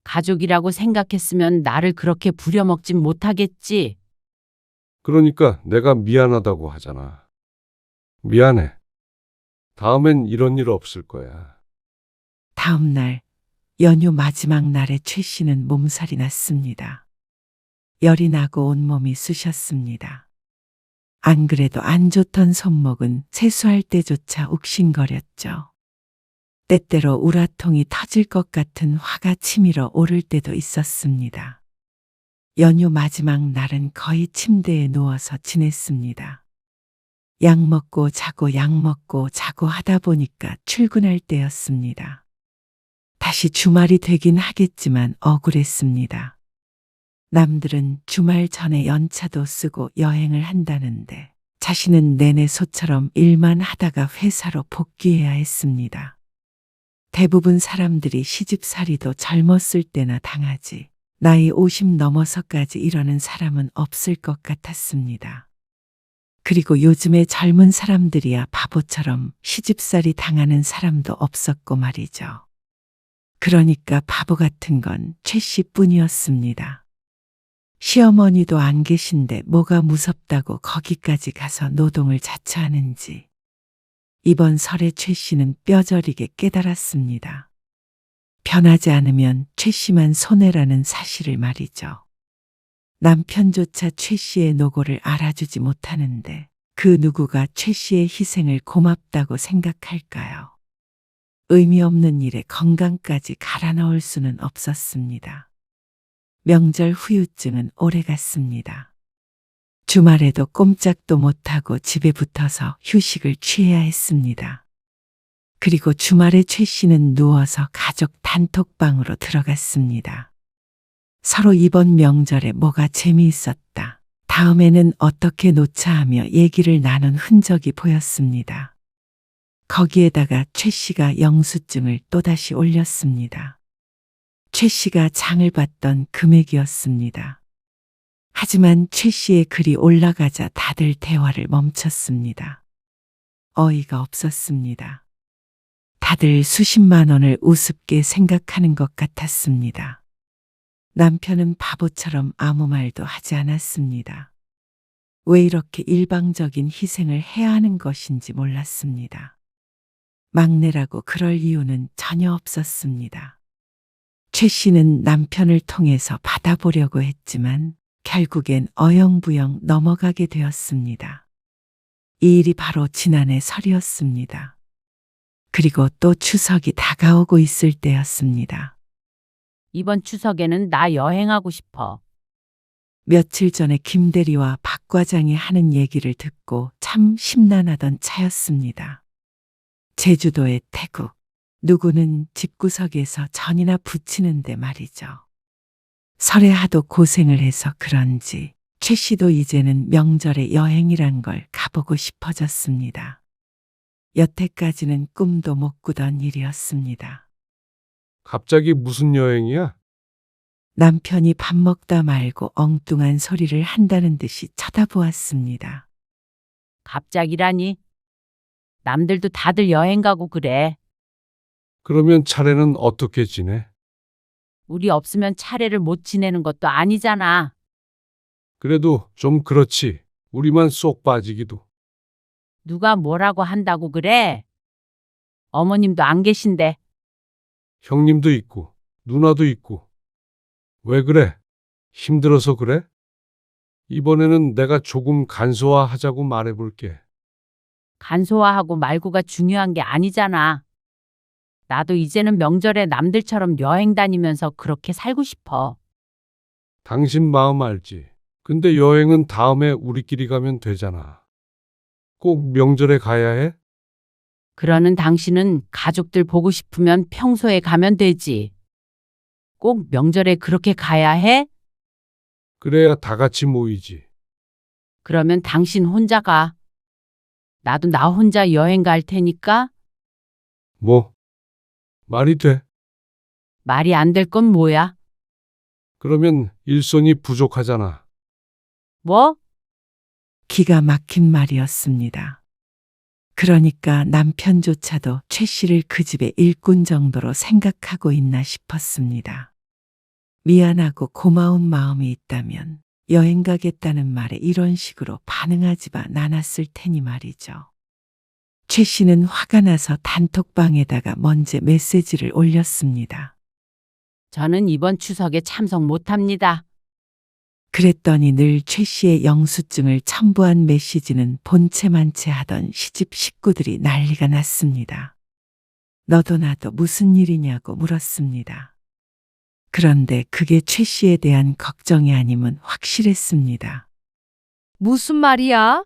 가족이라고 생각했으면 나를 그렇게 부려먹진 못하겠지. 그러니까 내가 미안하다고 하잖아. 미안해. 다음엔 이런 일 없을 거야. 다음 날 연휴 마지막 날에 최 씨는 몸살이 났습니다. 열이 나고 온몸이 쑤셨습니다. 안 그래도 안 좋던 손목은 세수할 때조차 욱신거렸죠. 때때로 우라통이 터질 것 같은 화가 치밀어 오를 때도 있었습니다. 연휴 마지막 날은 거의 침대에 누워서 지냈습니다. 약 먹고 자고 약 먹고 자고 하다 보니까 출근할 때였습니다. 다시 주말이 되긴 하겠지만 억울했습니다. 남들은 주말 전에 연차도 쓰고 여행을 한다는데 자신은 내내 소처럼 일만 하다가 회사로 복귀해야 했습니다. 대부분 사람들이 시집살이도 젊었을 때나 당하지 나이 50 넘어서까지 이러는 사람은 없을 것 같았습니다. 그리고 요즘에 젊은 사람들이야 바보처럼 시집살이 당하는 사람도 없었고 말이죠. 그러니까 바보 같은 건 최 씨뿐이었습니다. 시어머니도 안 계신데 뭐가 무섭다고 거기까지 가서 노동을 자처하는지 이번 설에 최 씨는 뼈저리게 깨달았습니다. 변하지 않으면 최 씨만 손해라는 사실을 말이죠. 남편조차 최 씨의 노고를 알아주지 못하는데 그 누구가 최 씨의 희생을 고맙다고 생각할까요? 의미 없는 일에 건강까지 갈아 넣을 수는 없었습니다. 명절 후유증은 오래갔습니다. 주말에도 꼼짝도 못하고 집에 붙어서 휴식을 취해야 했습니다. 그리고 주말에 최 씨는 누워서 가족 단톡방으로 들어갔습니다. 서로 이번 명절에 뭐가 재미있었다. 다음에는 어떻게 놓자 하며 얘기를 나눈 흔적이 보였습니다. 거기에다가 최 씨가 영수증을 또다시 올렸습니다. 최 씨가 장을 봤던 금액이었습니다. 하지만 최 씨의 글이 올라가자 다들 대화를 멈췄습니다. 어이가 없었습니다. 다들 수십만 원을 우습게 생각하는 것 같았습니다. 남편은 바보처럼 아무 말도 하지 않았습니다. 왜 이렇게 일방적인 희생을 해야 하는 것인지 몰랐습니다. 막내라고 그럴 이유는 전혀 없었습니다. 최 씨는 남편을 통해서 받아보려고 했지만 결국엔 어영부영 넘어가게 되었습니다. 이 일이 바로 지난해 설이었습니다. 그리고 또 추석이 다가오고 있을 때였습니다. 이번 추석에는 나 여행하고 싶어. 며칠 전에 김 대리와 박 과장이 하는 얘기를 듣고 참 심란하던 차였습니다. 제주도의 태국, 누구는 집구석에서 전이나 부치는데 말이죠. 설에 하도 고생을 해서 그런지 최 씨도 이제는 명절에 여행이란 걸 가보고 싶어졌습니다. 여태까지는 꿈도 못 꾸던 일이었습니다. 갑자기 무슨 여행이야? 남편이 밥 먹다 말고 엉뚱한 소리를 한다는 듯이 쳐다보았습니다. 갑자기라니. 남들도 다들 여행 가고 그래. 그러면 차례는 어떻게 지내? 우리 없으면 차례를 못 지내는 것도 아니잖아. 그래도 좀 그렇지. 우리만 쏙 빠지기도. 누가 뭐라고 한다고 그래? 어머님도 안 계신데. 형님도 있고 누나도 있고. 왜 그래? 힘들어서 그래? 이번에는 내가 조금 간소화하자고 말해볼게. 간소화하고 말고가 중요한 게 아니잖아. 나도 이제는 명절에 남들처럼 여행 다니면서 그렇게 살고 싶어. 당신 마음 알지? 근데 여행은 다음에 우리끼리 가면 되잖아. 꼭 명절에 가야 해? 그러는 당신은 가족들 보고 싶으면 평소에 가면 되지. 꼭 명절에 그렇게 가야 해? 그래야 다 같이 모이지. 그러면 당신 혼자 가. 나도 나 혼자 여행 갈 테니까. 뭐? 말이 돼? 말이 안 될 건 뭐야? 그러면 일손이 부족하잖아. 뭐? 기가 막힌 말이었습니다. 그러니까 남편조차도 최 씨를 그 집의 일꾼 정도로 생각하고 있나 싶었습니다. 미안하고 고마운 마음이 있다면 여행 가겠다는 말에 이런 식으로 반응하지만 않았을 테니 말이죠. 최 씨는 화가 나서 단톡방에다가 먼저 메시지를 올렸습니다. 저는 이번 추석에 참석 못합니다. 그랬더니 늘 최 씨의 영수증을 첨부한 메시지는 본체만체 하던 시집 식구들이 난리가 났습니다. 너도 나도 무슨 일이냐고 물었습니다. 그런데 그게 최 씨에 대한 걱정이 아님은 확실했습니다. 무슨 말이야?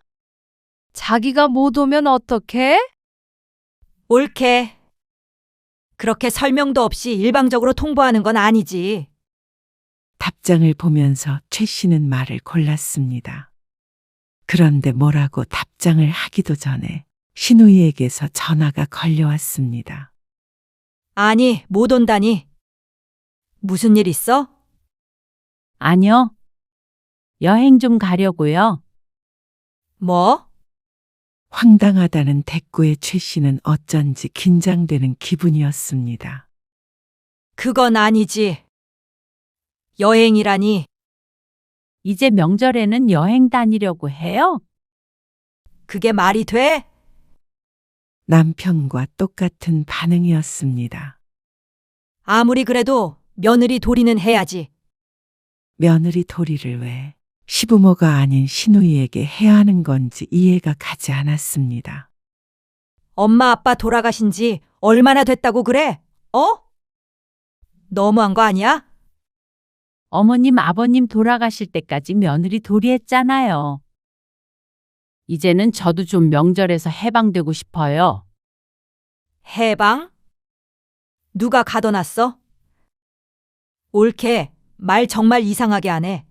자기가 못 오면 어떡해? 옳게. 그렇게 설명도 없이 일방적으로 통보하는 건 아니지. 답장을 보면서 최 씨는 말을 골랐습니다. 그런데 뭐라고 답장을 하기도 전에 신우이에게서 전화가 걸려왔습니다. 아니, 못 온다니. 무슨 일 있어? 아니요. 여행 좀 가려고요. 뭐? 황당하다는 대꾸에 최 씨는 어쩐지 긴장되는 기분이었습니다. 그건 아니지. 여행이라니. 이제 명절에는 여행 다니려고 해요? 그게 말이 돼? 남편과 똑같은 반응이었습니다. 아무리 그래도 며느리 도리는 해야지. 며느리 도리를 왜 시부모가 아닌 시누이에게 해야 하는 건지 이해가 가지 않았습니다. 엄마 아빠 돌아가신 지 얼마나 됐다고 그래? 어? 너무한 거 아니야? 어머님, 아버님 돌아가실 때까지 며느리 도리했잖아요. 이제는 저도 좀 명절에서 해방되고 싶어요. 해방? 누가 가둬놨어? 옳게 말 정말 이상하게 하네.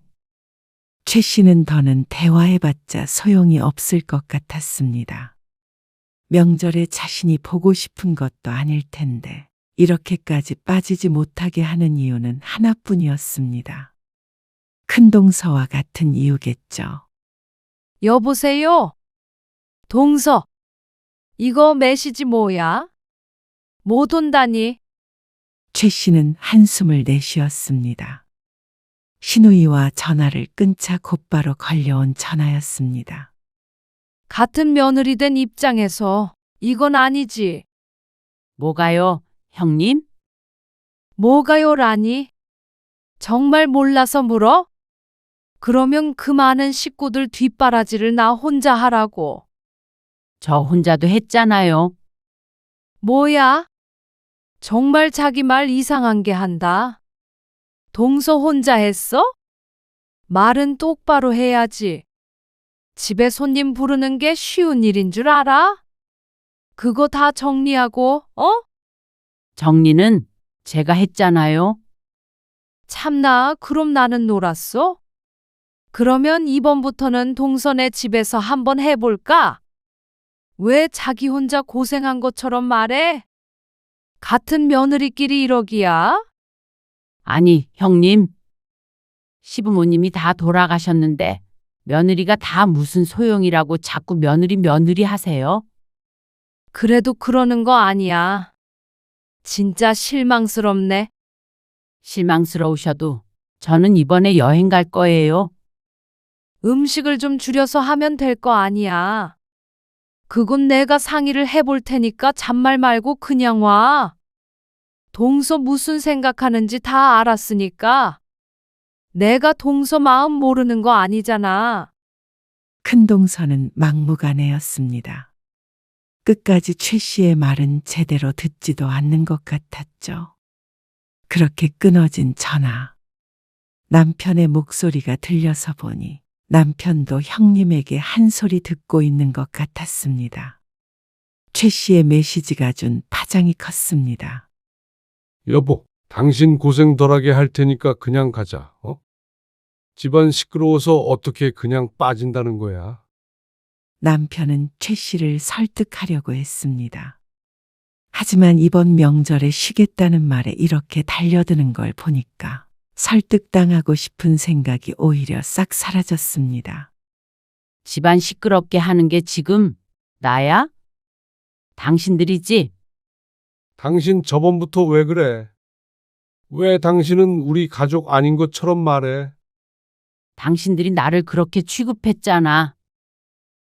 최 씨는 더는 대화해봤자 소용이 없을 것 같았습니다. 명절에 자신이 보고 싶은 것도 아닐 텐데 이렇게까지 빠지지 못하게 하는 이유는 하나뿐이었습니다. 큰동서와 같은 이유겠죠. 여보세요? 동서. 이거 메시지 뭐야? 못 온다니? 최 씨는 한숨을 내쉬었습니다. 신우이와 전화를 끊자 곧바로 걸려온 전화였습니다. 같은 며느리 된 입장에서 이건 아니지. 뭐가요, 형님? 뭐가요라니? 정말 몰라서 물어? 그러면 그 많은 식구들 뒷바라지를 나 혼자 하라고. 저 혼자도 했잖아요. 뭐야? 정말 자기 말 이상한 게 한다. 동서 혼자 했어? 말은 똑바로 해야지. 집에 손님 부르는 게 쉬운 일인 줄 알아? 그거 다 정리하고, 정리는 제가 했잖아요. 참나, 그럼 나는 놀았어? 그러면 이번부터는 동선의 집에서 한번 해볼까? 왜 자기 혼자 고생한 것처럼 말해? 같은 며느리끼리 이러기야? 아니, 형님. 시부모님이 다 돌아가셨는데 며느리가 다 무슨 소용이라고 자꾸 며느리 하세요? 그래도 그러는 거 아니야. 진짜 실망스럽네. 실망스러우셔도 저는 이번에 여행 갈 거예요. 음식을 좀 줄여서 하면 될 거 아니야. 그건 내가 상의를 해볼 테니까 잔말 말고 그냥 와. 동서 무슨 생각하는지 다 알았으니까. 내가 동서 마음 모르는 거 아니잖아. 큰동서는 막무가내였습니다. 끝까지 최 씨의 말은 제대로 듣지도 않는 것 같았죠. 그렇게 끊어진 전화. 남편의 목소리가 들려서 보니 남편도 형님에게 한 소리 듣고 있는 것 같았습니다. 최 씨의 메시지가 준 파장이 컸습니다. 여보, 당신 고생 덜하게 할 테니까 그냥 가자. 집안 시끄러워서 어떻게 그냥 빠진다는 거야? 남편은 최 씨를 설득하려고 했습니다. 하지만 이번 명절에 쉬겠다는 말에 이렇게 달려드는 걸 보니까 설득당하고 싶은 생각이 오히려 싹 사라졌습니다. 집안 시끄럽게 하는 게 지금 나야? 당신들이지? 당신 저번부터 왜 그래? 왜 당신은 우리 가족 아닌 것처럼 말해? 당신들이 나를 그렇게 취급했잖아.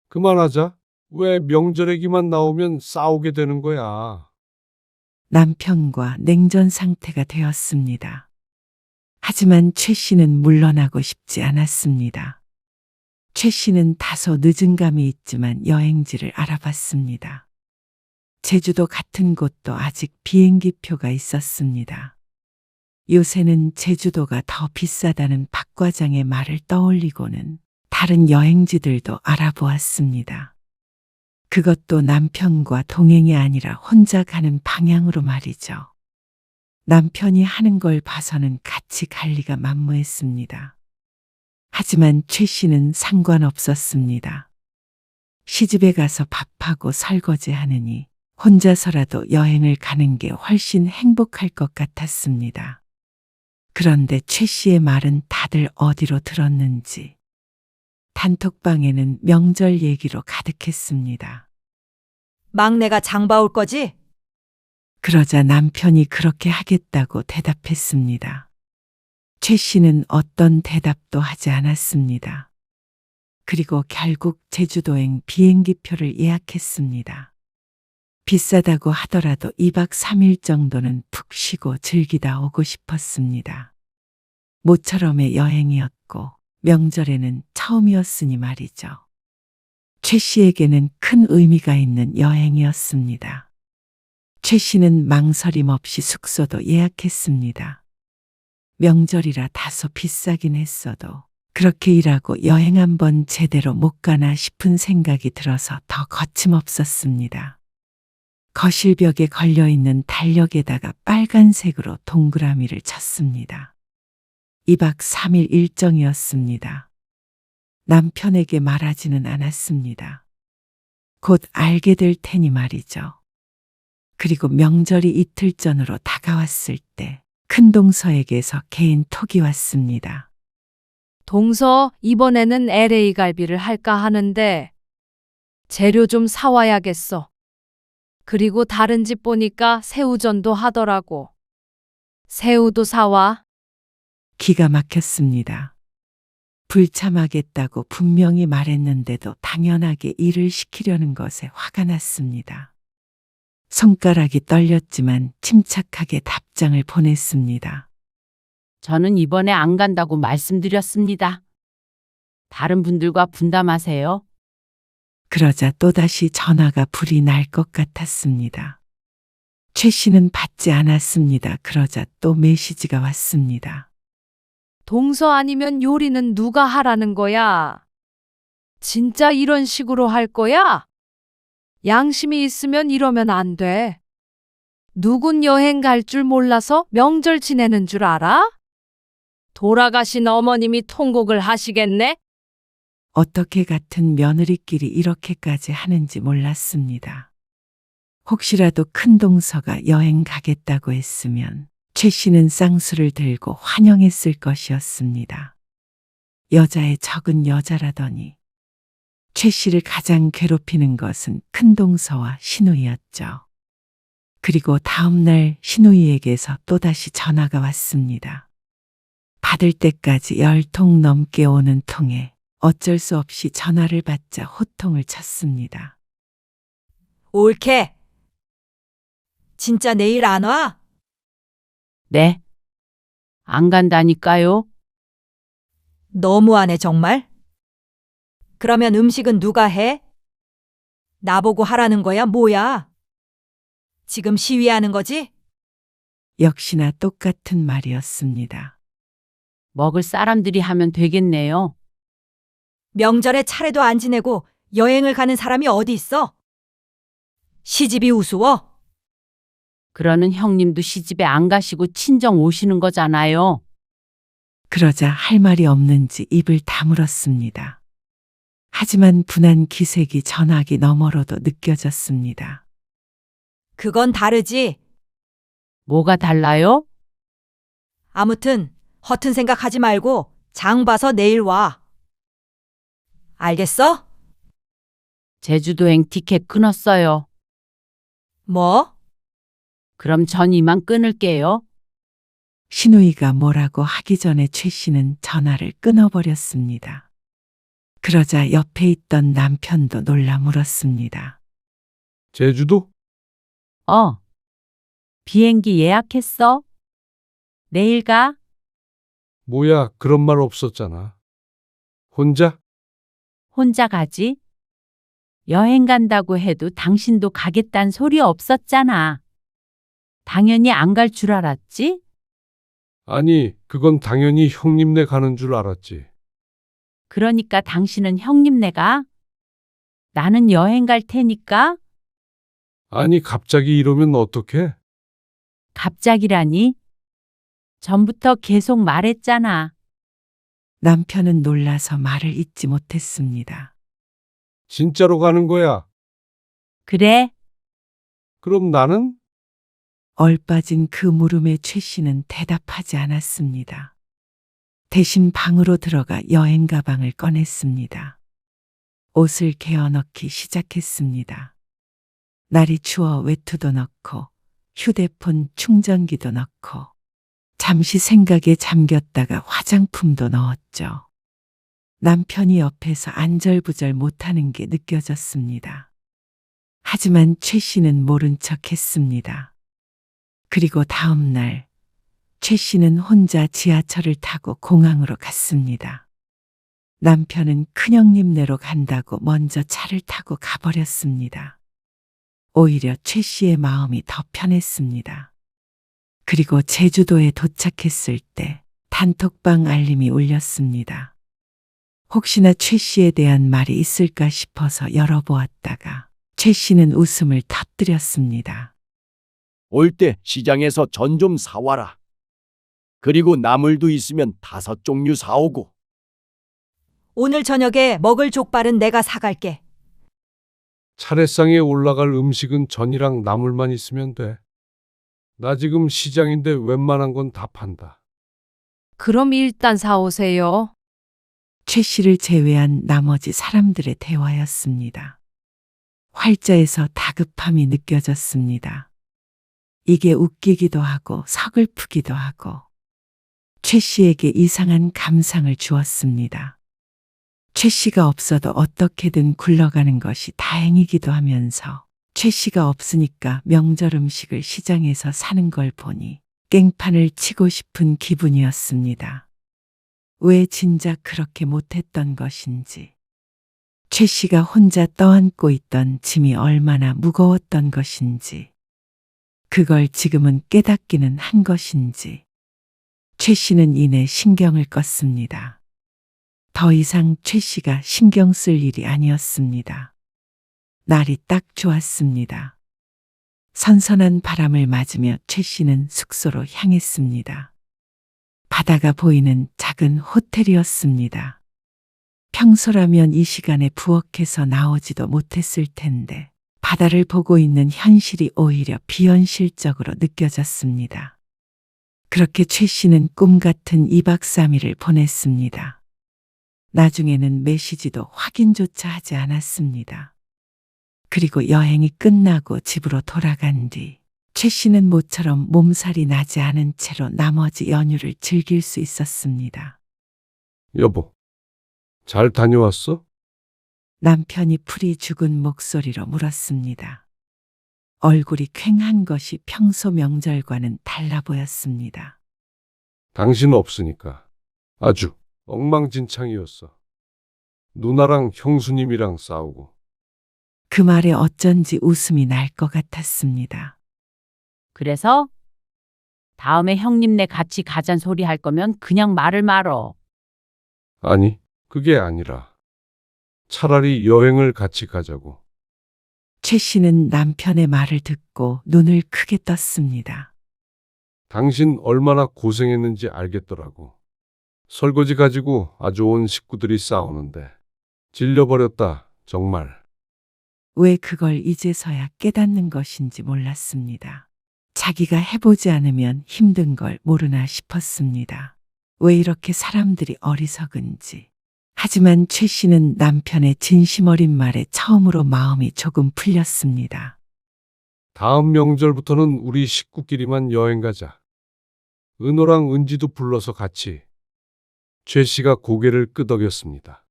그만하자. 왜 명절에기만 나오면 싸우게 되는 거야? 남편과 냉전 상태가 되었습니다. 하지만 최 씨는 물러나고 싶지 않았습니다. 최 씨는 다소 늦은 감이 있지만 여행지를 알아봤습니다. 제주도 같은 곳도 아직 비행기표가 있었습니다. 요새는 제주도가 더 비싸다는 박 과장의 말을 떠올리고는 다른 여행지들도 알아보았습니다. 그것도 남편과 동행이 아니라 혼자 가는 방향으로 말이죠. 남편이 하는 걸 봐서는 같이 갈 리가 만무했습니다. 하지만 최 씨는 상관없었습니다. 시집에 가서 밥하고 설거지하느니 혼자서라도 여행을 가는 게 훨씬 행복할 것 같았습니다. 그런데 최 씨의 말은 다들 어디로 들었는지 단톡방에는 명절 얘기로 가득했습니다. 막내가 장 봐올 거지? 그러자 남편이 그렇게 하겠다고 대답했습니다. 최 씨는 어떤 대답도 하지 않았습니다. 그리고 결국 제주도행 비행기표를 예약했습니다. 비싸다고 하더라도 2박 3일 정도는 푹 쉬고 즐기다 오고 싶었습니다. 모처럼의 여행이었고 명절에는 처음이었으니 말이죠. 최 씨에게는 큰 의미가 있는 여행이었습니다. 최 씨는 망설임 없이 숙소도 예약했습니다. 명절이라 다소 비싸긴 했어도 그렇게 일하고 여행 한번 제대로 못 가나 싶은 생각이 들어서 더 거침없었습니다. 거실벽에 걸려있는 달력에다가 빨간색으로 동그라미를 쳤습니다. 2박 3일 일정이었습니다. 남편에게 말하지는 않았습니다. 곧 알게 될 테니 말이죠. 그리고 명절이 이틀 전으로 다가왔을 때 큰동서에게서 개인 톡이 왔습니다. 동서, 이번에는 LA 갈비를 할까 하는데 재료 좀 사와야겠어. 그리고 다른 집 보니까 새우전도 하더라고. 새우도 사와. 기가 막혔습니다. 불참하겠다고 분명히 말했는데도 당연하게 일을 시키려는 것에 화가 났습니다. 손가락이 떨렸지만 침착하게 답장을 보냈습니다. 저는 이번에 안 간다고 말씀드렸습니다. 다른 분들과 분담하세요. 그러자 또다시 전화가 불이 날 것 같았습니다. 최 씨는 받지 않았습니다. 그러자 또 메시지가 왔습니다. 동서 아니면 요리는 누가 하라는 거야? 진짜 이런 식으로 할 거야? 양심이 있으면 이러면 안 돼. 누군 여행 갈 줄 몰라서 명절 지내는 줄 알아? 돌아가신 어머님이 통곡을 하시겠네? 어떻게 같은 며느리끼리 이렇게까지 하는지 몰랐습니다. 혹시라도 큰동서가 여행 가겠다고 했으면 최 씨는 쌍수를 들고 환영했을 것이었습니다. 여자의 적은 여자라더니 최 씨를 가장 괴롭히는 것은 큰동서와 시누이였죠. 그리고 다음 날 시누이에게서 또다시 전화가 왔습니다. 받을 때까지 10통 넘게 오는 통에 어쩔 수 없이 전화를 받자 호통을 쳤습니다. 옳게. 진짜 내일 안 와? 네. 안 간다니까요. 너무하네 정말. 그러면 음식은 누가 해? 나보고 하라는 거야 뭐야? 지금 시위하는 거지? 역시나 똑같은 말이었습니다. 먹을 사람들이 하면 되겠네요. 명절에 차례도 안 지내고 여행을 가는 사람이 어디 있어? 시집이 우스워? 그러는 형님도 시집에 안 가시고 친정 오시는 거잖아요. 그러자 할 말이 없는지 입을 다물었습니다. 하지만 분한 기색이 전화기 너머로도 느껴졌습니다. 그건 다르지. 뭐가 달라요? 아무튼 허튼 생각하지 말고 장 봐서 내일 와. 알겠어? 제주도행 티켓 끊었어요. 뭐? 그럼 전 이만 끊을게요. 신우이가 뭐라고 하기 전에 최 씨는 전화를 끊어버렸습니다. 그러자 옆에 있던 남편도 놀라 물었습니다. 제주도? 비행기 예약했어? 내일 가? 뭐야, 그런 말 없었잖아. 혼자? 혼자 가지? 여행 간다고 해도 당신도 가겠단 소리 없었잖아. 당연히 안 갈 줄 알았지? 아니, 그건 당연히 형님네 가는 줄 알았지. 그러니까 당신은 형님네 가? 나는 여행 갈 테니까? 아니, 갑자기 이러면 어떡해? 갑자기라니? 전부터 계속 말했잖아. 남편은 놀라서 말을 잇지 못했습니다. 진짜로 가는 거야. 그래? 그럼 나는? 얼빠진 그 물음에 최 씨는 대답하지 않았습니다. 대신 방으로 들어가 여행 가방을 꺼냈습니다. 옷을 개어 넣기 시작했습니다. 날이 추워 외투도 넣고 휴대폰 충전기도 넣고 잠시 생각에 잠겼다가 화장품도 넣었죠. 남편이 옆에서 안절부절 못하는 게 느껴졌습니다. 하지만 최 씨는 모른 척 했습니다. 그리고 다음 날, 최 씨는 혼자 지하철을 타고 공항으로 갔습니다. 남편은 큰형님네로 간다고 먼저 차를 타고 가버렸습니다. 오히려 최 씨의 마음이 더 편했습니다. 그리고 제주도에 도착했을 때 단톡방 알림이 울렸습니다. 혹시나 최 씨에 대한 말이 있을까 싶어서 열어보았다가 최 씨는 웃음을 터뜨렸습니다. 올 때 시장에서 전 좀 사와라. 그리고 나물도 있으면 5종류 사오고. 오늘 저녁에 먹을 족발은 내가 사갈게. 차례상에 올라갈 음식은 전이랑 나물만 있으면 돼. 나 지금 시장인데 웬만한 건 다 판다. 그럼 일단 사오세요. 최 씨를 제외한 나머지 사람들의 대화였습니다. 활자에서 다급함이 느껴졌습니다. 이게 웃기기도 하고 서글프기도 하고 최 씨에게 이상한 감상을 주었습니다. 최 씨가 없어도 어떻게든 굴러가는 것이 다행이기도 하면서 최 씨가 없으니까 명절 음식을 시장에서 사는 걸 보니 깽판을 치고 싶은 기분이었습니다. 왜 진작 그렇게 못했던 것인지, 최 씨가 혼자 떠안고 있던 짐이 얼마나 무거웠던 것인지, 그걸 지금은 깨닫기는 한 것인지, 최 씨는 이내 신경을 껐습니다. 더 이상 최 씨가 신경 쓸 일이 아니었습니다. 날이 딱 좋았습니다. 선선한 바람을 맞으며 최 씨는 숙소로 향했습니다. 바다가 보이는 작은 호텔이었습니다. 평소라면 이 시간에 부엌에서 나오지도 못했을 텐데 바다를 보고 있는 현실이 오히려 비현실적으로 느껴졌습니다. 그렇게 최 씨는 꿈 같은 2박 3일을 보냈습니다. 나중에는 메시지도 확인조차 하지 않았습니다. 그리고 여행이 끝나고 집으로 돌아간 뒤 최 씨는 모처럼 몸살이 나지 않은 채로 나머지 연휴를 즐길 수 있었습니다. 여보, 잘 다녀왔어? 남편이 풀이 죽은 목소리로 물었습니다. 얼굴이 퀭한 것이 평소 명절과는 달라 보였습니다. 당신 없으니까 아주 엉망진창이었어. 누나랑 형수님이랑 싸우고. 그 말에 어쩐지 웃음이 날 것 같았습니다. 그래서 다음에 형님네 같이 가잔 소리 할 거면 그냥 말을 말어. 아니, 그게 아니라 차라리 여행을 같이 가자고. 최 씨는 남편의 말을 듣고 눈을 크게 떴습니다. 당신 얼마나 고생했는지 알겠더라고. 설거지 가지고 아주 온 식구들이 싸우는데 질려버렸다, 정말. 왜 그걸 이제서야 깨닫는 것인지 몰랐습니다. 자기가 해보지 않으면 힘든 걸 모르나 싶었습니다. 왜 이렇게 사람들이 어리석은지. 하지만 최 씨는 남편의 진심 어린 말에 처음으로 마음이 조금 풀렸습니다. 다음 명절부터는 우리 식구끼리만 여행 가자. 은호랑 은지도 불러서 같이. 최 씨가 고개를 끄덕였습니다.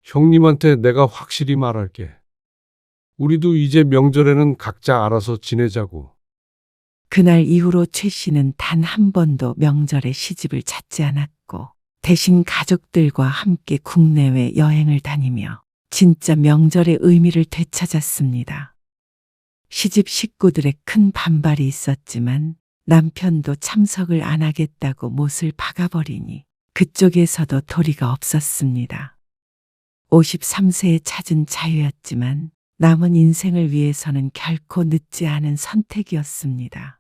형님한테 내가 확실히 말할게. 우리도 이제 명절에는 각자 알아서 지내자고. 그날 이후로 최 씨는 단 한 번도 명절에 시집을 찾지 않았고 대신 가족들과 함께 국내외 여행을 다니며 진짜 명절의 의미를 되찾았습니다. 시집 식구들의 큰 반발이 있었지만 남편도 참석을 안 하겠다고 못을 박아버리니 그쪽에서도 도리가 없었습니다. 53세에 찾은 자유였지만 남은 인생을 위해서는 결코 늦지 않은 선택이었습니다.